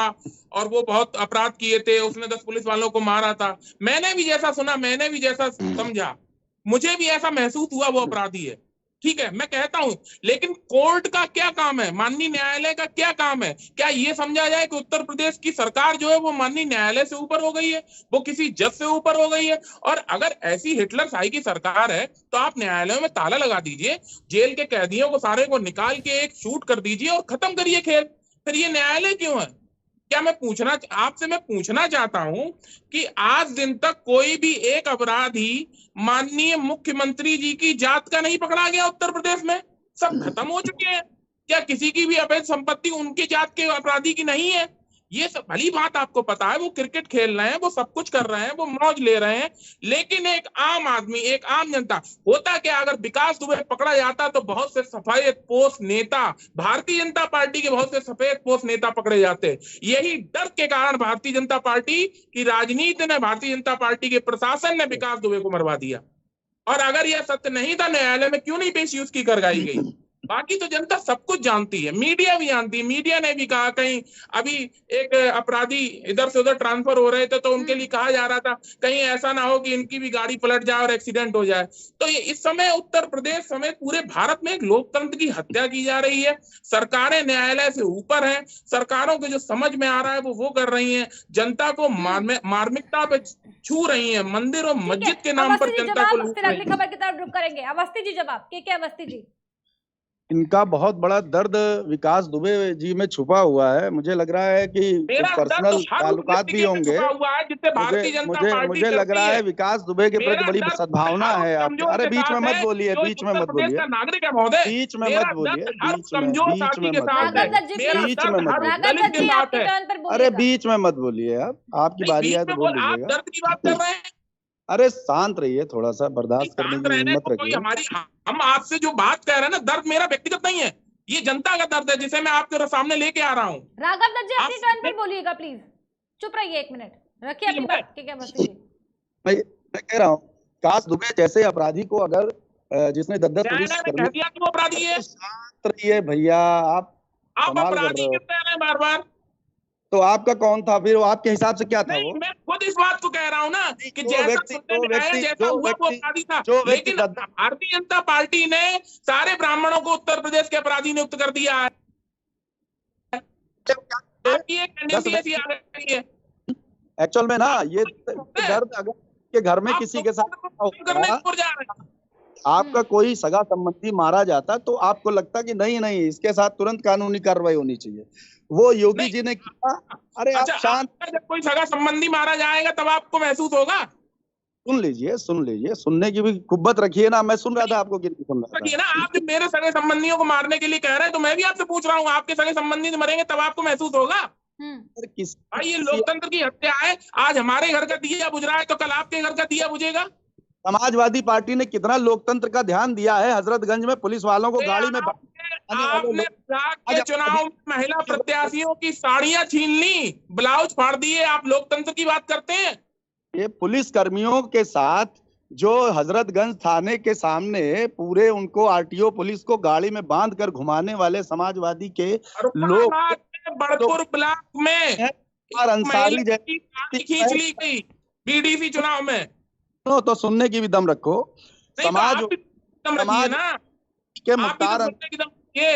और वो बहुत अपराध किए थे, उसने 10 पुलिस वालों को मारा था, मैंने भी जैसा सुना, मैंने भी जैसा समझा, मुझे भी ऐसा महसूस हुआ वो अपराधी है, ठीक है, मैं कहता हूं। लेकिन कोर्ट का क्या काम है, माननीय न्यायालय का क्या काम है? क्या ये समझा जाए कि उत्तर प्रदेश की सरकार जो है वो माननीय न्यायालय से ऊपर हो गई है, वो किसी जज से ऊपर हो गई है? और अगर ऐसी हिटलर शाही की सरकार है तो आप न्यायालयों में ताला लगा दीजिए, जेल के कैदियों को सारे को निकाल के एक शूट कर दीजिए और खत्म करिए खेल। फिर ये न्यायालय क्यों है? क्या मैं पूछना चाहता हूं कि आज दिन तक कोई भी एक अपराधी माननीय मुख्यमंत्री जी की जात का नहीं पकड़ा गया उत्तर प्रदेश में? सब खत्म हो चुके हैं। क्या किसी की भी अवैध संपत्ति उनके जात के अपराधी की नहीं है? ये सब भली बात आपको पता है, वो क्रिकेट खेल रहे हैं, वो सब कुछ कर रहे हैं, वो मौज ले रहे हैं, लेकिन एक आम आदमी, एक आम जनता, होता क्या, अगर विकास दुबे पकड़ा जाता तो बहुत से सफेद पोस्ट नेता, भारतीय जनता पार्टी के बहुत से सफेद पोस्ट नेता पकड़े जाते। यही डर के कारण भारतीय जनता पार्टी की राजनीति ने, भारतीय जनता पार्टी के प्रशासन ने विकास दुबे को मरवा दिया। और अगर यह सत्य नहीं था, न्यायालय में क्यों नहीं पेशी उसकी करवाई गई? बाकी तो जनता सब कुछ जानती है, मीडिया भी जानती है, मीडिया ने भी कहा, कहीं अभी एक अपराधी इधर से उधर ट्रांसफर हो रहे थे तो उनके लिए कहा जा रहा था कहीं ऐसा ना हो कि इनकी भी गाड़ी पलट जाए और एक्सीडेंट हो जाए। तो ये इस समय उत्तर प्रदेश समेत पूरे भारत में एक लोकतंत्र की हत्या की जा रही है। सरकारें न्यायालय से ऊपर हैं, सरकारों के जो समझ में आ रहा है वो कर रही है, जनता को मार्मिकता पे छू रही है, मंदिर और मस्जिद के नाम पर जनता को लूट रही है। अगली खबर की तरफ रुक करेंगे। अवस्थी जी जवाब, के अवस्थी जी? इनका बहुत बड़ा दर्द विकास दुबे जी में छुपा हुआ है। मुझे लग रहा है कि पर्सनल ताल्लुकात भी होंगे। मुझे लग रहा है विकास दुबे के प्रति बड़ी सद्भावना है आपकी। अरे बीच में मत बोलिए, बीच में मत बोलिए, नागरिक है महोदय, बीच में मत बोलिए, अरे बीच में मत बोलिए, आपकी बारी है तो बोल दीजिएगा। दर्द की बात कर रहे हैं, अरे शांत रहिए, थोड़ा सा बर्दाश्त करने की हिम्मत रखिए। हम आपसे जो बात कह रहे हैं ना, दर्द मेरा व्यक्तिगत नहीं है, ये जनता का दर्द है जिसे मैं आपके सामने लेके आ रहा हूँ। राघव दत्त जी अपनी टर्न पर बोलिएगा प्लीज, चुप रहिए, 1 मिनट रखिए अपनी बात। क्या अवस्थी जी? मैं कह रहा हूँ, विकास दुबे जैसे अपराधी को अगर जिसने 10-10 पुलिस कर्मी, अपराधी है, शांत रहिए भैया, आप अपराधी कहते हैं बार बार, तो आपका कौन था फिर? आपके हिसाब से क्या था वो? मैं खुद इस बात को कह रहा हूँ ना कि जैसा हुआ वो अपराधी था, लेकिन भारतीय जनता पार्टी ने सारे ब्राह्मणों को उत्तर प्रदेश के अपराधी नियुक्त कर दिया है। आपकी एक टेंडेंसी ऐसी आ रही है एक्चुअल में ना, ये दर्द के घर में आप किसी तो के साथ करने को जा रहे हैं। आपका कोई सगा संबंधी मारा जाता तो आपको लगता कि नहीं इसके साथ तुरंत कानूनी कार्रवाई होनी चाहिए। वो योगी नहीं। जी ने किया। अरे आप अच्छा, शांत, आपका जब कोई सगा संबंधी मारा जाएगा तब आपको महसूस होगा। सुन लीजिए, सुनने की भी कुब्बत रखिए ना। मैं सुन रहा था आपको कि नहीं सुन रहा ये था। ना, आप जब मेरे सगे संबंधियों को मारने के लिए कह रहे हैं तो मैं भी आपसे पूछ रहा हूँ, आपके सगे संबंधी मरेंगे तब आपको महसूस होगा। अरे किस भाई ये लोकतंत्र की हत्या है। आज हमारे घर का दिया बुझ रहा है तो कल आपके घर का दिया बुझेगा। समाजवादी पार्टी ने कितना लोकतंत्र का ध्यान दिया है। हजरतगंज में पुलिस वालों को गाड़ी में आपने ब्लॉक के चुनाव में महिला प्रत्याशियों की साड़ियां छीन ली, ब्लाउज फाड़ दिए, आप लोकतंत्र की बात करते हैं। ये पुलिस कर्मियों के साथ जो हजरतगंज थाने के सामने पूरे उनको आरटीओ पुलिस को गाड़ी में बांध कर घुमाने वाले समाजवादी के लोग, बड़पुर ब्लॉक में अंसारी जैसी खींच ली गई बीडीसी चुनाव में। तो सुनने की भी दम रखो। समाज ना के मुख्तार ये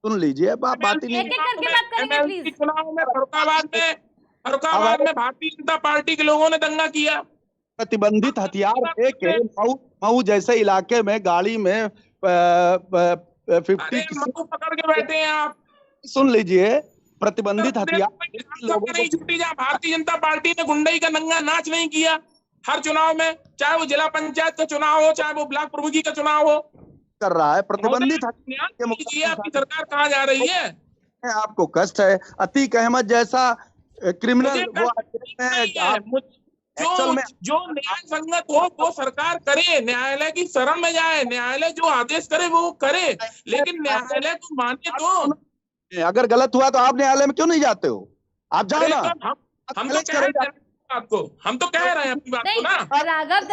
सुन लीजिए, अब आप बात ही नहीं। चुनाव में फरुखाबाद में भारतीय जनता पार्टी के लोगों ने दंगा किया। प्रतिबंधित हथियार लेके मऊ जैसे इलाके में गाड़ी में 50 पकड़ के बैठे हैं आप। सुन लीजिए, प्रतिबंधित हथियार लोगों नहीं छूटी। जहाँ भारतीय जनता पार्टी ने गुंडई का नंगा नाच नहीं किया हर चुनाव में, चाहे वो जिला पंचायत का चुनाव हो, चाहे वो ब्लॉक प्रमुखी का चुनाव हो, कर रहा है। प्रतिबंधित आपकी सरकार कहाँ जा रही है? आपको कष्ट है। अतीक अहमद जैसा क्रिमिनल जो न्याय संगत हो वो सरकार करे, न्यायालय की शरण में जाए, न्यायालय जो आदेश करे वो करे, लेकिन न्यायालय को माने तो। अगर गलत हुआ तो आप न्यायालय में क्यों नहीं जाते हो? आप जाओ ना। हम तो कह रहे हैं अपनी बात को ना। राघव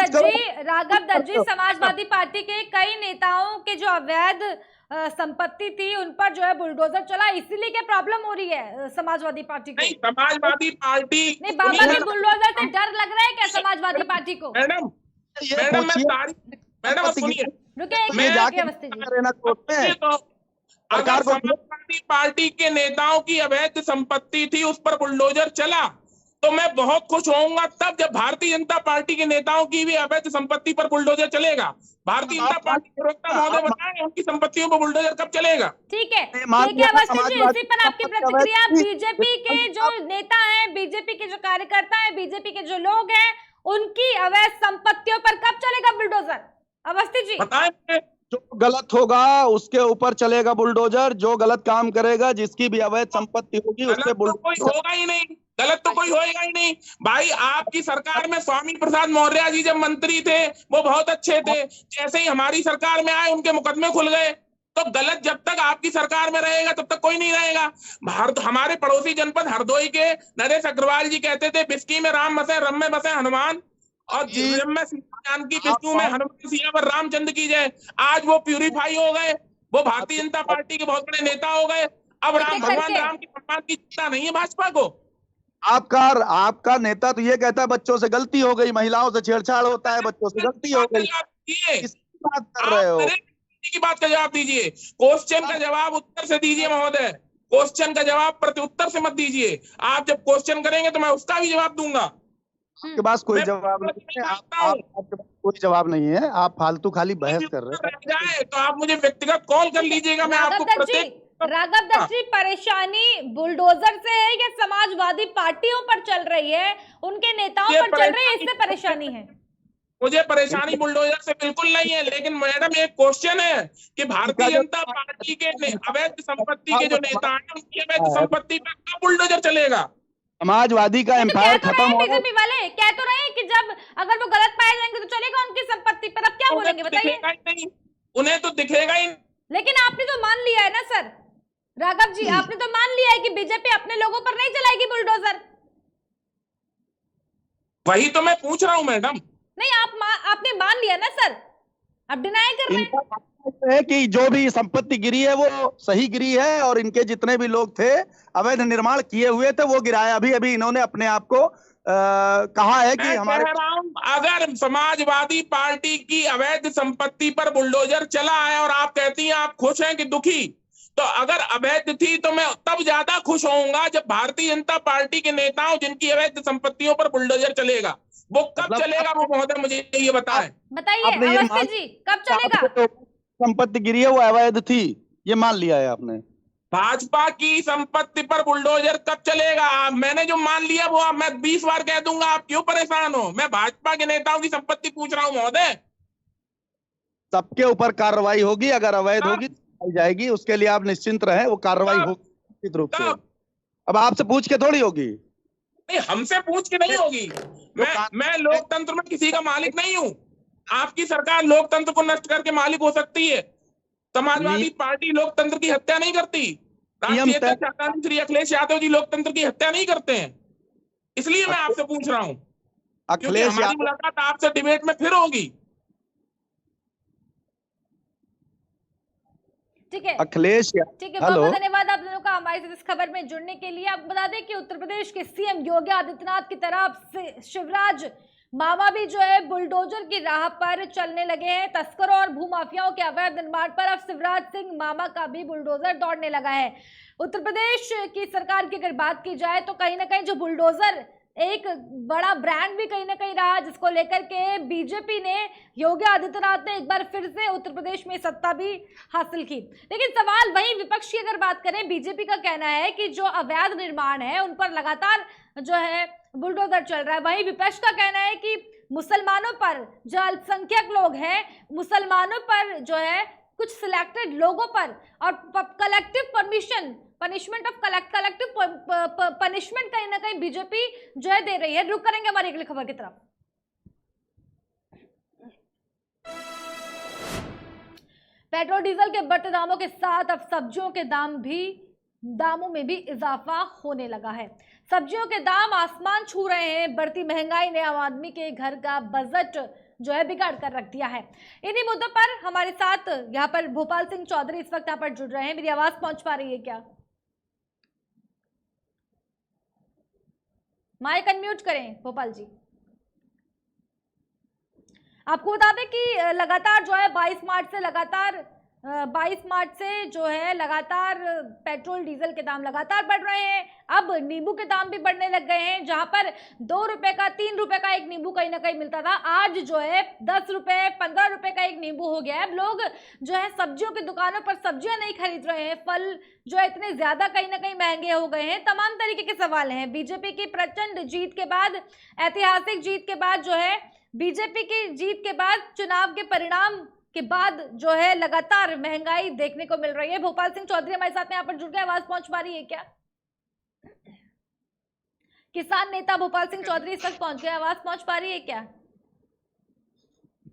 दत्त जी, समाजवादी पार्टी के कई नेताओं के जो अवैध संपत्ति थी उन पर जो है बुलडोजर चला, इसीलिए क्या प्रॉब्लम हो रही है समाजवादी पार्टी को? नहीं, समाजवादी पार्टी नहीं, बाबा के बुलडोजर से डर लग रहा है क्या समाजवादी पार्टी को? मैडम सुनिए, अगर समाजवादी पार्टी के नेताओं की अवैध संपत्ति थी उस पर बुलडोजर चला तो मैं बहुत खुश होऊंगा तब जब भारतीय जनता पार्टी के नेताओं की भी अवैध संपत्ति पर बुलडोजर चलेगा। भारतीय जनता पार्टी के प्रवक्ता महोदय बताएं उनकी संपत्तियों पर बुलडोजर कब चलेगा? ठीक है, इसी पर आपकी प्रतिक्रिया। बीजेपी के जो नेता हैं, बीजेपी के जो कार्यकर्ता हैं, बीजेपी के जो लोग हैं, उनकी अवैध संपत्तियों पर कब चलेगा बुलडोजर? अवस्थी जी बताएं। जो गलत होगा उसके ऊपर चलेगा बुलडोजर, जो गलत काम करेगा, जिसकी भी अवैध संपत्ति होगी उसके कोई होगा ही नहीं, गलत तो कोई होएगा ही नहीं। भाई आपकी सरकार में स्वामी प्रसाद मौर्य जी जब मंत्री थे वो बहुत अच्छे थे, जैसे ही हमारी सरकार में आए उनके मुकदमे खुल गए। तो गलत जब तक आपकी सरकार में रहेगा तब तक कोई नहीं रहेगा। हमारे पड़ोसी जनपद हरदोई के नरेश अग्रवाल जी कहते थे बिस्की में राम बसे, रम में बसे हनुमान, और में जानकी, विष्णु में हनुमान, सिया पर रामचंद्र की जय। आज वो प्यूरिफाई हो गए, वो भारतीय जनता पार्टी के बहुत बड़े नेता हो गए। अब भगवान राम की सम्मान की चिंता नहीं है भाजपा को। आपका नेता तो ये कहता है बच्चों से गलती हो गई, महिलाओं से छेड़छाड़ होता है, बच्चों से गलती हो गई। किसकी बात कर रहे हो? की बात का जवाब दीजिए, क्वेश्चन का जवाब उत्तर से दीजिए महोदय। क्वेश्चन का जवाब प्रत्युत्तर से मत दीजिए। आप जब क्वेश्चन करेंगे तो मैं उसका भी जवाब दूंगा। आपके पास कोई जवाब नहीं है, आपके पास कोई जवाब नहीं है, आप फालतू खाली बहस कर रहे हैं। तो आप मुझे व्यक्तिगत कॉल कर लीजिएगा, मैं आपको राघव दत्त जी, परेशानी बुलडोजर से है या समाजवादी पार्टियों पर चल रही है, उनके नेताओं पर चल रही है, इससे परेशानी है? मुझे परेशानी बुलडोजर से बिल्कुल नहीं है, लेकिन मैडम एक क्वेश्चन है कि भारतीय जनता पार्टी के अवैध संपत्ति के जो नेता हैं उनकी अवैध संपत्ति पर कब बुलडोजर चलेगा? समाजवादी का एम्पायर खत्म हो गया। बीजेपी वाले कह तो रहे हैं कि जब अगर वो गलत पाए जाएंगे तो चलेगा उनकी संपत्ति पर। अब क्या बोलेंगे बताइए? उन्हें तो दिखेगा ही। लेकिन आपने तो मान लिया है ना सर राघव जी, आपने तो मान लिया है कि बीजेपी अपने लोगों पर नहीं चलाएगी बुलडोजर। वही तो मैं पूछ रहा हूँ मैडम। नहीं, आपने मान लिया ना सर, आप डिनाई कर रहे हैं कि जो भी संपत्ति गिरी है वो सही गिरी है, और इनके जितने भी लोग थे अवैध निर्माण किए हुए थे वो गिराया। अभी इन्होंने अपने आप को कहा है कि हमारे, अगर समाजवादी पार्टी की अवैध संपत्ति पर बुलडोजर चला है और आप कहती हैं आप खुश हैं कि दुखी, तो अगर अवैध थी तो मैं तब ज्यादा खुश होऊंगा जब भारतीय जनता पार्टी के नेताओं जिनकी अवैध संपत्तियों पर बुलडोजर चलेगा वो कब चलेगा वो महोदय मुझे ये बताएं। बताइए आपने ये अवस्थी मान- जी, कब चलेगा? संपत्ति गिरी है वो अवैध थी, ये मान लिया है आपने। भाजपा की संपत्ति पर बुलडोजर कब चलेगा? मैंने जो मान लिया वो मैं 20 बार कह दूंगा, आप क्यों परेशान हो? मैं भाजपा के नेताओं की संपत्ति पूछ रहा हूँ महोदय। सबके ऊपर कार्रवाई होगी, अगर अवैध होगी तो की जाएगी, उसके लिए आप निश्चिंत रहें, वो कार्रवाई कब? होगी निश्चित रूप से। कब? अब आपसे पूछ के थोड़ी होगी। नहीं, हमसे पूछ के नहीं होगी। मैं लोकतंत्र में किसी का मालिक नहीं हूँ। आपकी सरकार लोकतंत्र को नष्ट करके मालिक हो सकती है। समाजवादी पार्टी लोकतंत्र की हत्या नहीं करती। राष्ट्रीय अध्यक्ष श्री अखिलेश यादव जी लोकतंत्र की हत्या नहीं करते हैं। इसलिए मैं आपसे पूछ रहा हूँ, क्योंकि अखिलेश हमारी यादव, मुलाकात आपसे डिबेट में फिर होगी। ठीक है, अखिलेश ठीक है, बहुत बहुत धन्यवाद आप दोनों का हमारे साथ इस खबर में जुड़ने के लिए। आपको बता दें कि उत्तर प्रदेश के सीएम योगी आदित्यनाथ की तरफ से शिवराज मामा भी जो है बुलडोजर की राह पर चलने लगे हैं। तस्करों और भूमाफियाओं के अवैध निर्माण पर अब शिवराज सिंह मामा का भी बुलडोजर दौड़ने लगा है। उत्तर प्रदेश की सरकार की अगर बात की जाए तो कहीं ना कहीं जो बुलडोजर एक बड़ा ब्रांड भी कहीं ना कहीं रहा, जिसको लेकर के बीजेपी ने, योगी आदित्यनाथ ने एक बार फिर से उत्तर प्रदेश में सत्ता भी हासिल की। लेकिन सवाल वही विपक्ष की अगर बात करें, बीजेपी का कहना है कि जो अवैध निर्माण है उन पर लगातार जो है बुलडोजर चल रहा है। वहीं विपक्ष का कहना है कि मुसलमानों पर, जो अल्पसंख्यक लोग हैं, मुसलमानों पर जो है कुछ सिलेक्टेड लोगों पर और collective punishment of collective punishment कहीं ना कहीं बीजेपी जो है दे रही है। रुक करेंगे हमारी अगली खबर की तरफ। पेट्रोल डीजल के बढ़ते दामों के साथ अब सब्जियों के दामों में भी इजाफा होने लगा है। सब्जियों के दाम आसमान छू रहे हैं। बढ़ती महंगाई ने आम आदमी के घर का बजट जो है बिगाड़ कर रख दिया है। इन्हीं मुद्दों पर हमारे साथ यहाँ पर भोपाल सिंह चौधरी इस वक्त यहाँ पर जुड़ रहे हैं। मेरी आवाज पहुंच पा रही है क्या? माइक अनम्यूट करें भोपाल जी। आपको बता दें कि लगातार जो है 22 मार्च से जो है लगातार पेट्रोल डीजल के दाम लगातार बढ़ रहे हैं। अब नींबू के दाम भी बढ़ने लग गए हैं। जहां पर 2 रुपए का 3 रुपए का एक नींबू कहीं ना कहीं मिलता था, आज जो है 10 रुपए 15 रुपए का एक नींबू हो गया है। अब लोग जो है सब्जियों की दुकानों पर सब्जियां नहीं खरीद रहे हैं। फल जो है इतने ज्यादा कहीं ना कहीं महंगे हो गए हैं। तमाम तरीके के सवाल हैं। बीजेपी की प्रचंड जीत के बाद, ऐतिहासिक जीत के बाद जो है बीजेपी की जीत के बाद, चुनाव के परिणाम के बाद जो है लगातार महंगाई देखने को मिल रही है। भोपाल सिंह चौधरी हमारे साथ में यहाँ पर जुड़ गए। आवाज पहुंच पा रही है क्या? किसान नेता भोपाल सिंह चौधरी इस वक्त पहुंच गए। आवाज पहुंच पा रही है क्या?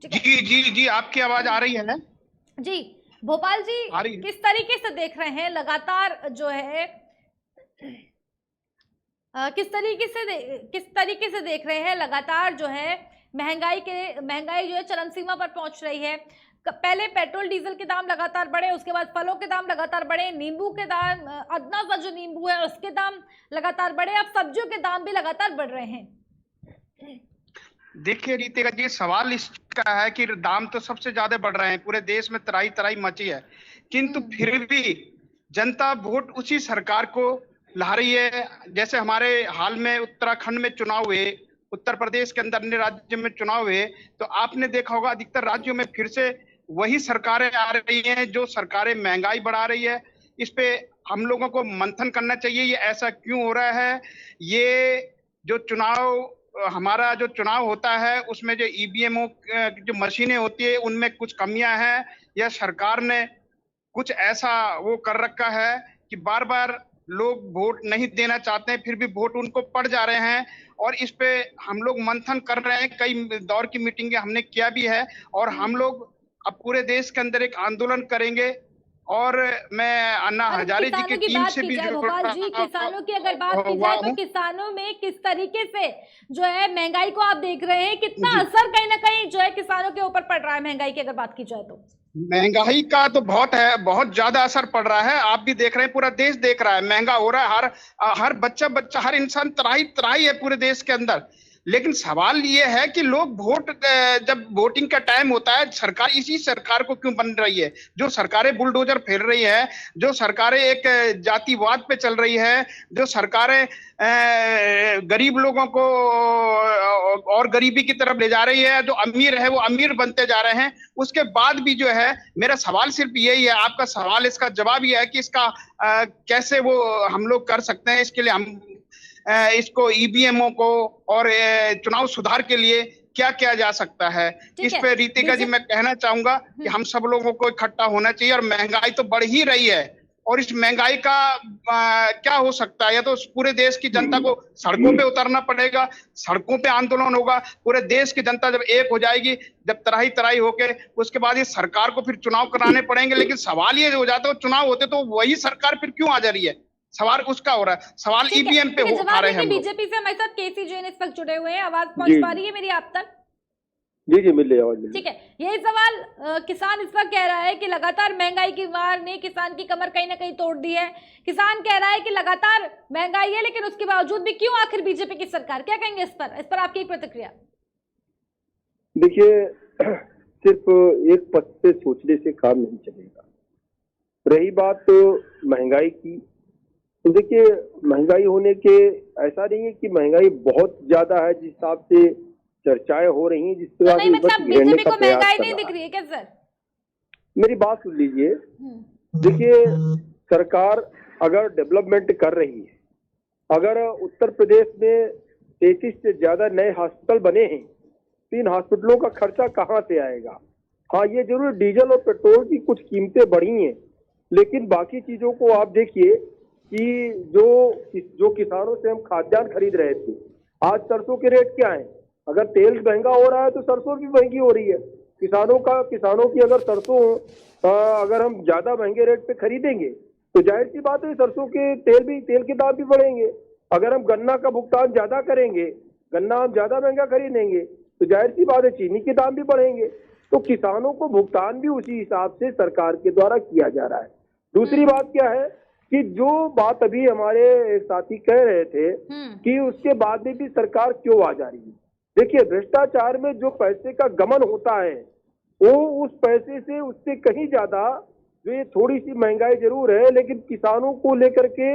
जी, आपकी आवाज आ रही है ना? जी भोपाल जी, किस तरीके से देख रहे हैं लगातार जो है किस तरीके से देख रहे हैं लगातार जो है महंगाई जो है चरम सीमा पर पहुंच रही है। पहले पेट्रोल डीजल के दाम लगातार बढ़े, उसके बाद फलों के दाम लगातार बढ़े, नींबू के दाम, अदना सा जो नींबू है उसके दाम लगातार बढ़े, अब सब्जियों के दाम भी लगातार बढ़ रहे हैं। देखिए रीतिका जी, सवाल इसका है कि दाम तो सबसे ज्यादा बढ़ रहे हैं, पूरे देश में तराई तराई मची है, किंतु फिर भी जनता वोट उसी सरकार को ला रही है। जैसे हमारे हाल में उत्तराखंड में चुनाव हुए, उत्तर प्रदेश के अंदर अन्य राज्यों में चुनाव हुए, तो आपने देखा होगा अधिकतर राज्यों में फिर से वही सरकारें आ रही हैं जो सरकारें महंगाई बढ़ा रही है। इस पे हम लोगों को मंथन करना चाहिए, ये ऐसा क्यों हो रहा है। ये जो हमारा जो चुनाव होता है उसमें जो ईवीएम जो मशीनें होती है उनमें कुछ कमियां हैं, या सरकार ने कुछ ऐसा वो कर रखा है कि बार बार लोग वोट नहीं देना चाहते हैं, फिर भी वोट उनको पड़ जा रहे हैं। और इस पे हम लोग मंथन कर रहे हैं, कई दौर की मीटिंगें हमने किया भी है, और हम लोग अब पूरे देश के अंदर एक आंदोलन करेंगे। और मैं अन्ना हजारे जी की टीम से भी भोपाल जी, किसानों की अगर बात की जाए तो किसानों में किस तरीके से जो है महंगाई को आप देख रहे हैं, कितना असर कहीं ना कहीं जो है किसानों के ऊपर पड़ रहा है महंगाई की अगर बात की जाए तो? महंगाई का तो बहुत ज्यादा असर पड़ रहा है। आप भी देख रहे हैं, पूरा देश देख रहा है, महंगा हो रहा है, हर बच्चा हर इंसान तराई है पूरे देश के अंदर। लेकिन सवाल ये है कि लोग जब वोटिंग का टाइम होता है, सरकार इसी सरकार को क्यों बन रही है? जो सरकारें बुलडोजर फेर रही है, जो सरकारें एक जातिवाद पे चल रही है, जो सरकारें गरीब लोगों को और गरीबी की तरफ ले जा रही है, जो अमीर है वो अमीर बनते जा रहे हैं, उसके बाद भी जो है, मेरा सवाल सिर्फ यही है, आपका सवाल इसका जवाब ये है कि इसका कैसे वो हम लोग कर सकते हैं, इसके लिए हम इसको ईवीएमओ को और चुनाव सुधार के लिए क्या किया जा सकता है? इस पे रितिका जी मैं कहना चाहूंगा कि हम सब लोगों को इकट्ठा होना चाहिए। और महंगाई तो बढ़ ही रही है, और इस महंगाई का क्या हो सकता है? या तो पूरे देश की जनता को सड़कों पे उतरना पड़ेगा, सड़कों पे आंदोलन होगा, पूरे देश की जनता जब एक हो जाएगी, जब तराई तराई होके, उसके बाद इस सरकार को फिर चुनाव कराने पड़ेंगे। लेकिन सवाल ये हो जाता है, चुनाव होते तो वही सरकार फिर क्यों आ जा रही है? सवाल उसका हो रहा है, सवाल ईवीएम पे आ रहे हैं। बीजेपी से हमारे साथ केसी जैन इस वक्त जुड़े हुए हैं, आवाज पहुंच पा रही है मेरी आप तक? जी जी मिल रही आवाज। ठीक है, यही सवाल किसान इस वक्त कह रहा है कि लगातार महंगाई की मार ने किसान की कमर कहीं ना कहीं तोड़ दी है। किसान कह रहा है कि लगातार महंगाई है, लेकिन उसके बावजूद भी क्यों आखिर बीजेपी की सरकार? क्या कहेंगे इस पर आपकी प्रतिक्रिया? देखिए, सिर्फ एक पद पे सोचने से काम नहीं चलेगा। रही बात महंगाई की, तो देखिए महंगाई होने के ऐसा नहीं है कि महंगाई बहुत ज्यादा है जिस हिसाब से चर्चाएं हो रही हैं, जिसके बाद मतलब बीजेपी को महंगाई नहीं दिख रही है क्या सर? मेरी बात सुन लीजिए। देखिए, सरकार अगर डेवलपमेंट कर रही है, अगर उत्तर प्रदेश में 33 से ज्यादा नए हॉस्पिटल बने हैं, 3 हॉस्पिटलों का खर्चा कहाँ से आएगा? हाँ, ये जरूर डीजल और पेट्रोल की कुछ कीमतें बढ़ी हैं, लेकिन बाकी चीजों को आप देखिए कि जो किसानों से हम खाद्यान्न खरीद रहे थे, आज सरसों के रेट क्या है? अगर तेल महंगा हो रहा है तो सरसों भी महंगी हो रही है। किसानों की अगर सरसों अगर हम ज्यादा महंगे रेट पे खरीदेंगे तो जाहिर सी बात है सरसों के तेल के दाम भी बढ़ेंगे। अगर हम गन्ना का भुगतान ज्यादा करेंगे, गन्ना हम ज्यादा महंगा खरीदेंगे तो जाहिर सी बात है चीनी के दाम भी बढ़ेंगे। तो किसानों को भुगतान भी उसी हिसाब से सरकार के द्वारा किया जा रहा है। दूसरी बात क्या है कि जो बात अभी हमारे एक साथी कह रहे थे कि उसके बाद में भी सरकार क्यों आ जा रही है। देखिए, भ्रष्टाचार में जो पैसे का गमन होता है वो उस पैसे से उससे कहीं ज्यादा, जो ये थोड़ी सी महंगाई जरूर है, लेकिन किसानों को लेकर के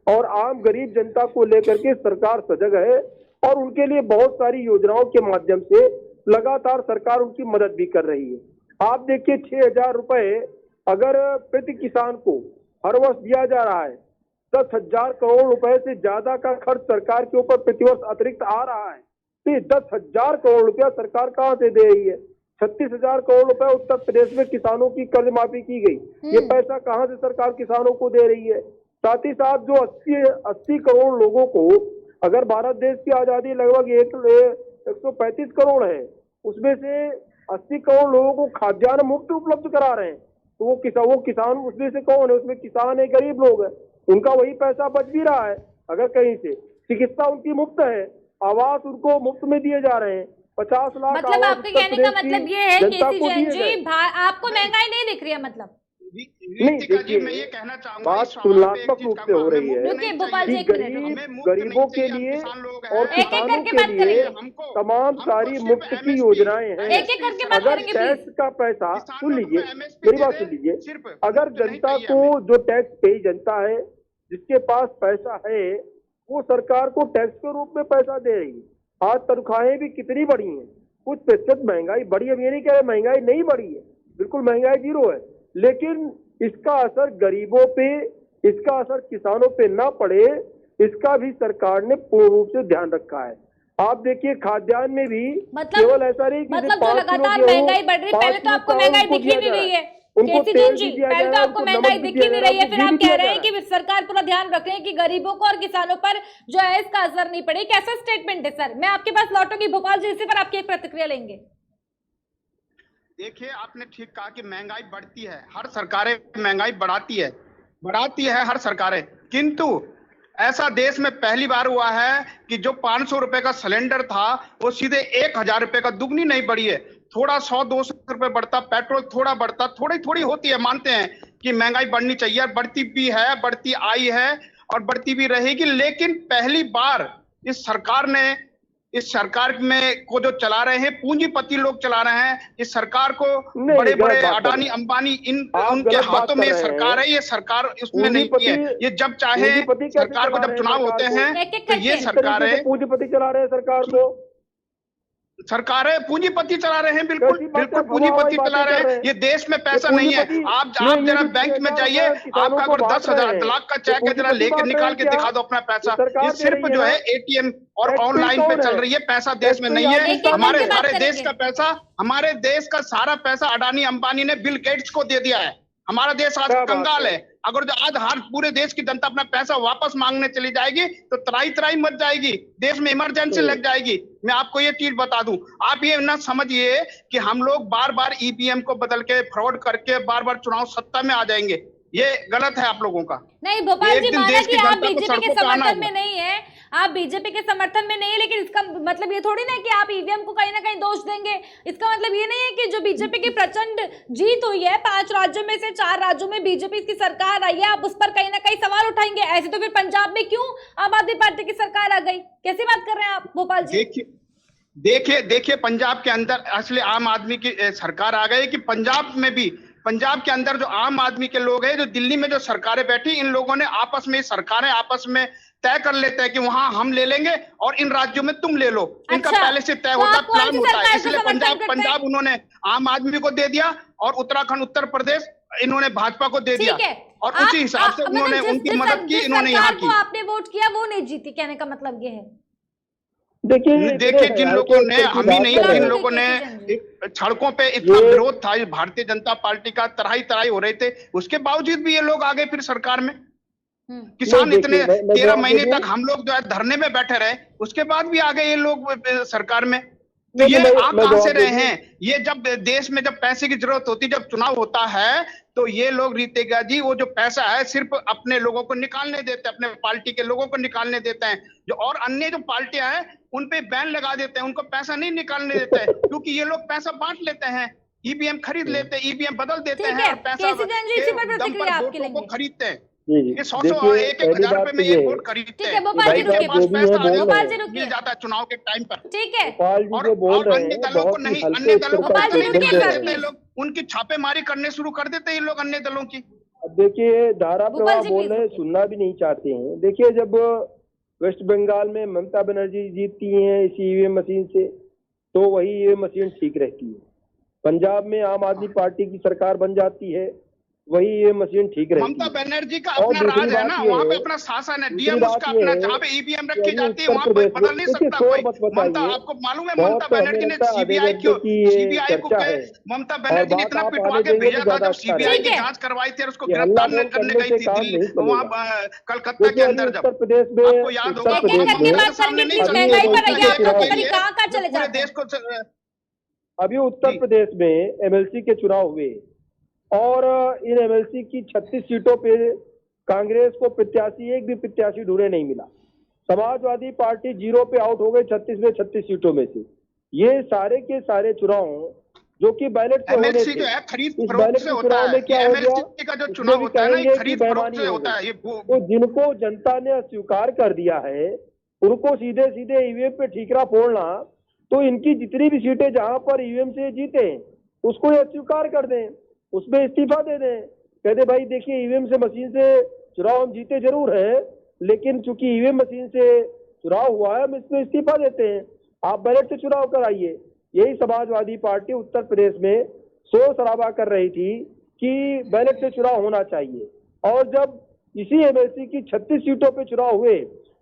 और आम गरीब जनता को लेकर के सरकार सजग है और उनके लिए बहुत सारी योजनाओं के माध्यम से लगातार सरकार उनकी मदद भी कर रही है। आप देखिए, 6,000 रुपए अगर प्रति किसान को हर वर्ष दिया जा रहा है, 10,000 करोड़ रुपए से ज्यादा का खर्च सरकार के ऊपर प्रतिवर्ष अतिरिक्त आ रहा है। तो 10,000 करोड़ रुपया सरकार कहाँ से दे रही है? 36,000 करोड़ रुपए उत्तर प्रदेश में किसानों की कर्ज माफी की गई, ये पैसा कहाँ से सरकार किसानों को दे रही है? साथ ही साथ जो 80 करोड़ लोगों को, अगर भारत देश की आजादी लगभग 135 करोड़ है, उसमें से 80 करोड़ लोगों को खाद्यान्न मुफ्त उपलब्ध करा रहे हैं, तो वो किसान उसमें से कौन है? उसमें किसान है, गरीब लोग है, उनका वही पैसा बच भी रहा है। अगर कहीं से चिकित्सा उनकी मुफ्त है, आवास उनको मुफ्त में दिए जा रहे हैं, 50 लाख। मतलब आपके कहने का मतलब ये है केसी जैन जी, आपको महंगाई नहीं दिख रही है? मतलब नहीं, देखिए, मैं ये कहना चाहूंगा, बात तुलनात्मक रूप से हो रही है कि गरीबों के लिए और किसानों के लिए तमाम सारी मुफ्त की योजनाएं हैं। अगर टैक्स का पैसा, सुन लीजिए मेरी बात सुन लीजिए, अगर जनता को, जो टैक्स पेई जनता है, जिसके पास पैसा है, वो सरकार को टैक्स के रूप में पैसा दे रही है। आज तनख्वाहें भी कितनी बढ़ी हैं, कुछ प्रतिशत महंगाई बढ़ी है, ये नहीं कह रहे महंगाई नहीं बढ़ी है, बिल्कुल महंगाई 0 है, लेकिन इसका असर गरीबों पे, इसका असर किसानों पे ना पड़े, इसका भी सरकार ने पूर्ण रूप से ध्यान रखा है। आप देखिए, खाद्यान्न में भी केवल ऐसा नहीं कि मतलब जो लगातार महंगाई बढ़ रही है, पहले तो आपको महंगाई दिख ही नहीं रही है केसी जैन जी, पहले तो आपको महंगाई दिख ही नहीं रही है, फिर आप कह रहे हैं कि सरकार पूरा ध्यान रख रही है कि गरीबों को और किसानों पर जो है इसका असर नहीं पड़े। कैसा स्टेटमेंट है सर? मैं आपके पास लौटूंगी भोपाल जी, इसी पर आपकी एक प्रतिक्रिया लेंगे। देखिए, आपने ठीक कहा कि महंगाई बढ़ती है, हर सरकारें महंगाई बढ़ाती है हर सरकारें, किंतु ऐसा देश में पहली बार हुआ है कि जो 500 रुपए का सिलेंडर था वो सीधे 1,000 रुपए का दुगनी नहीं बढ़ी है। थोड़ा 100-200 रुपए बढ़ता, पेट्रोल थोड़ा बढ़ता, थोड़ी होती है, मानते हैं कि महंगाई बढ़नी चाहिए, बढ़ती भी है, बढ़ती आई है और बढ़ती भी रहेगी। लेकिन पहली बार इस सरकार ने इस सरकार में को जो चला रहे हैं पूंजीपति लोग चला रहे हैं इस सरकार को। नहीं, बड़े गलत बड़े बात कर अडानी रहे हैं। अंबानी आप उनके गलत बात हाथों कर में रहे सरकार हैं। है, ये सरकार उसमें नहीं की है। ये जब चाहे पूंजीपति कैसे सरकार को चला जब रहे हैं चुनाव होते सरकार को? हैं एक-एक तो ये करके। सरकार है, पूंजीपति चला रहे हैं सरकार को। सरकारें पूंजीपति चला रहे हैं, बिल्कुल कैसी बात है? बिल्कुल हवा पूंजीपति हवाई चला बातें रहे कर हैं। रहे हैं। ये देश में पैसा ये नहीं है। पूंजीपति- आप ये जरा जो बैंक में 4,000 जाइए, किसानों आपका को अगर बांट 10,000 रहे हैं, लाख का ये चेक है, जरा पूंजीपति लेकर बांट रहे निकाल हैं के क्या? दिखा दो अपना पैसा। ये सरकार ये दे सिर्फ रही है जो ना? है एटीएम और टैक्स ऑनलाइन पे कौन चल है? रही है, पैसा देश में टैक्स नहीं आप है। एक-एक हमारे करके बात सारे देश करेंगे। का पैसा, हमारे देश का सारा पैसा अडानी अंबानी ने बिल गेट्स को दे दिया है। हमारा देश आज क्या बात कंगाल है? है। अगर जो आज हर पूरे देश की जनता अपना पैसा वापस मांगने चली जाएगी तो त्राही त्राही मच जाएगी, देश में इमरजेंसी लग जाएगी। मैं आपको ये चीज बता दूं, आप ये ना समझिए कि हम लोग बार बार ईवीएम को बदल के फ्रॉड करके बार बार चुनाव सत्ता में आ जाएंगे, ये गलत है आप लोगों का। नहीं भोपाल एक जी, दिन माना देश कि की आप जनता को बीजेपी के सड़कों पे आना समर्थन में होगा। नहीं है, आप बीजेपी के समर्थन में नहीं है, लेकिन इसका मतलब ये थोड़ी ना है कि आप ईवीएम को कहीं ना कहीं दोष देंगे। इसका मतलब ये नहीं है कि जो बीजेपी की प्रचंड जीत हुई है, 5 राज्यों में से 4 राज्यों में बीजेपी की सरकार आई है, आप उस पर कहीं ना कहीं सवाल उठाएंगे। ऐसे तो फिर पंजाब में क्यों आम आदमी पार्टी की सरकार आ गई? कैसी बात कर रहे हैं आप भोपाल जी? देखिए पंजाब के अंदर असली आम आदमी की सरकार आ गई कि पंजाब में भी, पंजाब के अंदर जो आम आदमी के लोग हैं, जो दिल्ली में जो सरकारें बैठी, इन लोगों ने आपस में, सरकारें आपस में तय कर लेते हैं कि वहां हम ले लेंगे और इन राज्यों में तुम ले लो। इनका अच्छा, पहले से तय तो होता है, आप कौन प्लान सी होता सरकार है। को इसलिए समर्थन करते हैं? पंजाब उन्होंने आम आदमी को दे दिया और उत्तराखंड, उत्तर प्रदेश इन्होंने भाजपा को दे दिया, ठीक है, और उसी हिसाब से उन्होंने उनकी मदद की, इन्होंने यहाँ की। आपने वोट किया वो नहीं जीती, कहने का मतलब ये है। देखिए जिन लोगों ने, हम ही नहीं, जिन लोगों ने सड़कों पे इतना विरोध था भारतीय जनता पार्टी का, तराई तराई हो रहे थे, उसके बावजूद भी ये लोग आ गए फिर सरकार में। किसान इतने 13 महीने तक हम लोग जो है धरने में बैठे रहे, उसके बाद भी आ गए ये लोग सरकार में। तो ये आप कहां से रहे हैं? ये जब देश में जब पैसे की जरूरत होती, जब चुनाव होता है, तो ये लोग रीतेगा जी वो जो पैसा है सिर्फ अपने लोगों को निकालने देते हैं, अपने पार्टी के लोगों को निकालने देते हैं। जो और अन्य जो पार्टियां हैं उन पे बैन लगा देते हैं, उनको पैसा नहीं निकालने देते हैं, क्योंकि ये लोग पैसा बांट लेते हैं, ईवीएम खरीद लेते हैं, ईवीएम बदल देते ठीक हैं है, और पैसा केसी जैन जी, इसी पर प्रतिक्रिया आपकी वोटों को लेंगे। खरीदते हैं। जी, ये 100 देखिए, एक पहली हजार बात रुपए में तो ये एक है। वोट खरीदते ठीक हैं। है, भोपाल जी उनके रुकिए। पास पैसा आ भोपाल जाता जी है, रुकिए। मिल जाता है चुनाव के टाइम पर। ठीक है, गोपाल जी और जो बोल रहे अन्य हैं दलों को बहुत ही नहीं, हल्के अन्य दलों को स्तर गोपाल पर जी पैसा नहीं रुकिए दे देते रहे सर, हैं। हैं लोग, उनकी छापेमारी करने शुरू कर देते हैं ये लोग अन्य दलों की। अब देखिए, धारा गोपाल प्रवाह जी, बोल प्लीज रहे हैं, रुकिए। सुनना भी नहीं चाहते हैं। देखिए, जब वेस्ट बंगाल में ममता बनर्जी जीतती हैं इस ईवीएम मशीन से, तो वही ईवीएम मशीन ठीक रहती है। पंजाब में आम आदमी पार्टी की सरकार बन जाती है, वही ये मशीन ठीक रहती ममता है। बनर्जी का और अपना दूसरी राज है बात ना, ये वहाँ पे है- अपना शासन है, दूसरी डीएम बात उसका ये अपना, है जहाँ पे ईवीएम कि रखी अभी जाती है उत्तर वहाँ पे प्रदेश बदल नहीं में- सकता देखिए, कोई। शोर मत ममता, मचाइए। आपको मालूम है बहुत ममता तो हमें बनर्जी ने लगता है आधे सीबीआई घंटे क्यों, की ये सीबीआई को चर्चा है। ममता और बनर्जी ने बात इतना आप पिटवा आने के देंगे भेजा तो था ज्यादा जब अच्छा सीबीआई की रहेगा। जांच करवाई थी और उसको ये गिरफ्तार हल्ला न करने बोल गई करने थी से काम दिल्ली, नहीं चलेगा। वहाँ कलकत्ता के देखिए, अभी अंदर। जब उत्तर प्रदेश में, आपको याद उत्तर होगा, एक एक प्रदेश करके में बात सामने करेंगे, नहीं प्लीज चल महंगाई रही पर है, रहिए, आप चुनाव पता नहीं है। कहाँ चले पूरे जाते देश हैं। को अभी उत्तर जी। प्रदेश में एमएलसी के चुनाव हुए और इन एमएलसी की 36 सीटों पे कांग्रेस को प्रत्याशी, एक भी प्रत्याशी ढूंढे नहीं मिला। समाजवादी पार्टी 0 पे आउट हो गई 36 में 36 सीटों में से। ये सारे के सारे चुनाव जो कि बैलेट से होने एमएलसी थे, जो है खरीद इस फरोख्त बैलेट से के होता चुनाव है। में क्या ये हो गया, एमएलसी का जो उसमें चुनाव भी होता है ना, ये कहेंगे कि खरीद फरोख्त बेईमानी से हो होता गई। है। ये तो जिनको जनता ने अस्वीकार कर दिया है, उनको सीधे सीधे ईवीएम पे ठीकरा फोड़ना, तो इनकी जितनी भी सीटें जहां पर ईवीएम से जीते उसको ये अस्वीकार कर दें, उसमें इस्तीफा दे दें, कहते भाई देखिए ईवीएम से मशीन से चुनाव हम जीते जरूर है, लेकिन चूंकि ईवीएम मशीन से चुनाव हुआ है हम इसमें इस्तीफा देते हैं, आप बैलेट से चुनाव कराइए। यही समाजवादी पार्टी उत्तर प्रदेश में शोर शराबा कर रही थी कि बैलेट से चुनाव होना चाहिए, और जब इसी एमएलसी की 36 सीटों पे चुनाव हुए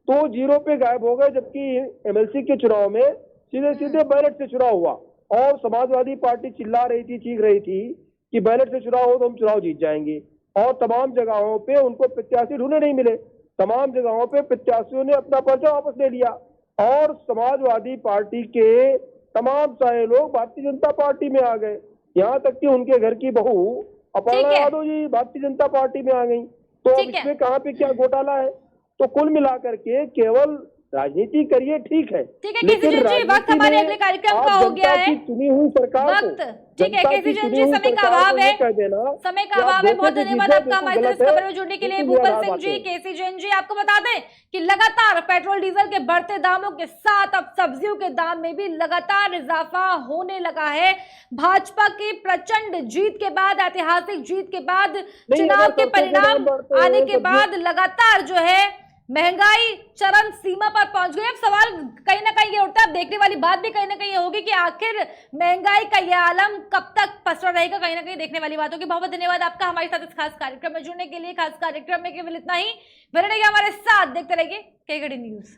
तो 0 पे गायब हो गए, जबकि एमएलसी के चुनाव में सीधे सीधे बैलेट से चुनाव हुआ। और समाजवादी पार्टी चिल्ला रही थी, चीख रही थी कि बैलेट से चुनाव हो तो हम चुनाव जीत जाएंगे, और तमाम जगहों पे उनको प्रत्याशी ढूंढे नहीं मिले, तमाम जगहों पे प्रत्याशियों ने अपना पर्चा वापस ले लिया, और समाजवादी पार्टी के तमाम सारे लोग भारतीय जनता पार्टी में आ गए। यहाँ तक कि उनके घर की बहू अपर्णा यादव जी भारतीय जनता पार्टी में आ गई। तो अब ठीक है। इसमें कहाँ पे क्या घोटाला है? तो कुल मिलाकर के केवल राजनीति करिए, ठीक है, ठीक है केसी जैन जी, वक्त हमारे अगले कार्यक्रम का हो गया है, चुनी हुई सरकार वक्त, ठीक है केसी जैन जी, समय का अभाव है, समय का अभाव है। बहुत धन्यवाद आपका हमारे साथ इस खबर में जुड़ने के लिए भूपल सिंह जी, केसी जैन जी। आपको बता दें कि लगातार पेट्रोल डीजल के बढ़ते दामों के साथ अब सब्जियों के दाम में भी लगातार इजाफा होने लगा है। भाजपा की प्रचंड जीत के बाद, ऐतिहासिक जीत के बाद, चुनाव के परिणाम आने के बाद लगातार जो है महंगाई चरम सीमा पर पहुंच गई। अब सवाल कहीं ना कहीं ये उठता है, अब देखने वाली बात भी कहीं ना कहीं ये होगी कि आखिर महंगाई का यह आलम कब तक पसरा रहेगा, कहीं ना कहीं देखने वाली बात होगी। बहुत बहुत धन्यवाद आपका हमारे साथ इस खास कार्यक्रम में जुड़ने के लिए। खास कार्यक्रम में केवल इतना ही, बने रहिए हमारे साथ, देखते रहिए केकेडी न्यूज।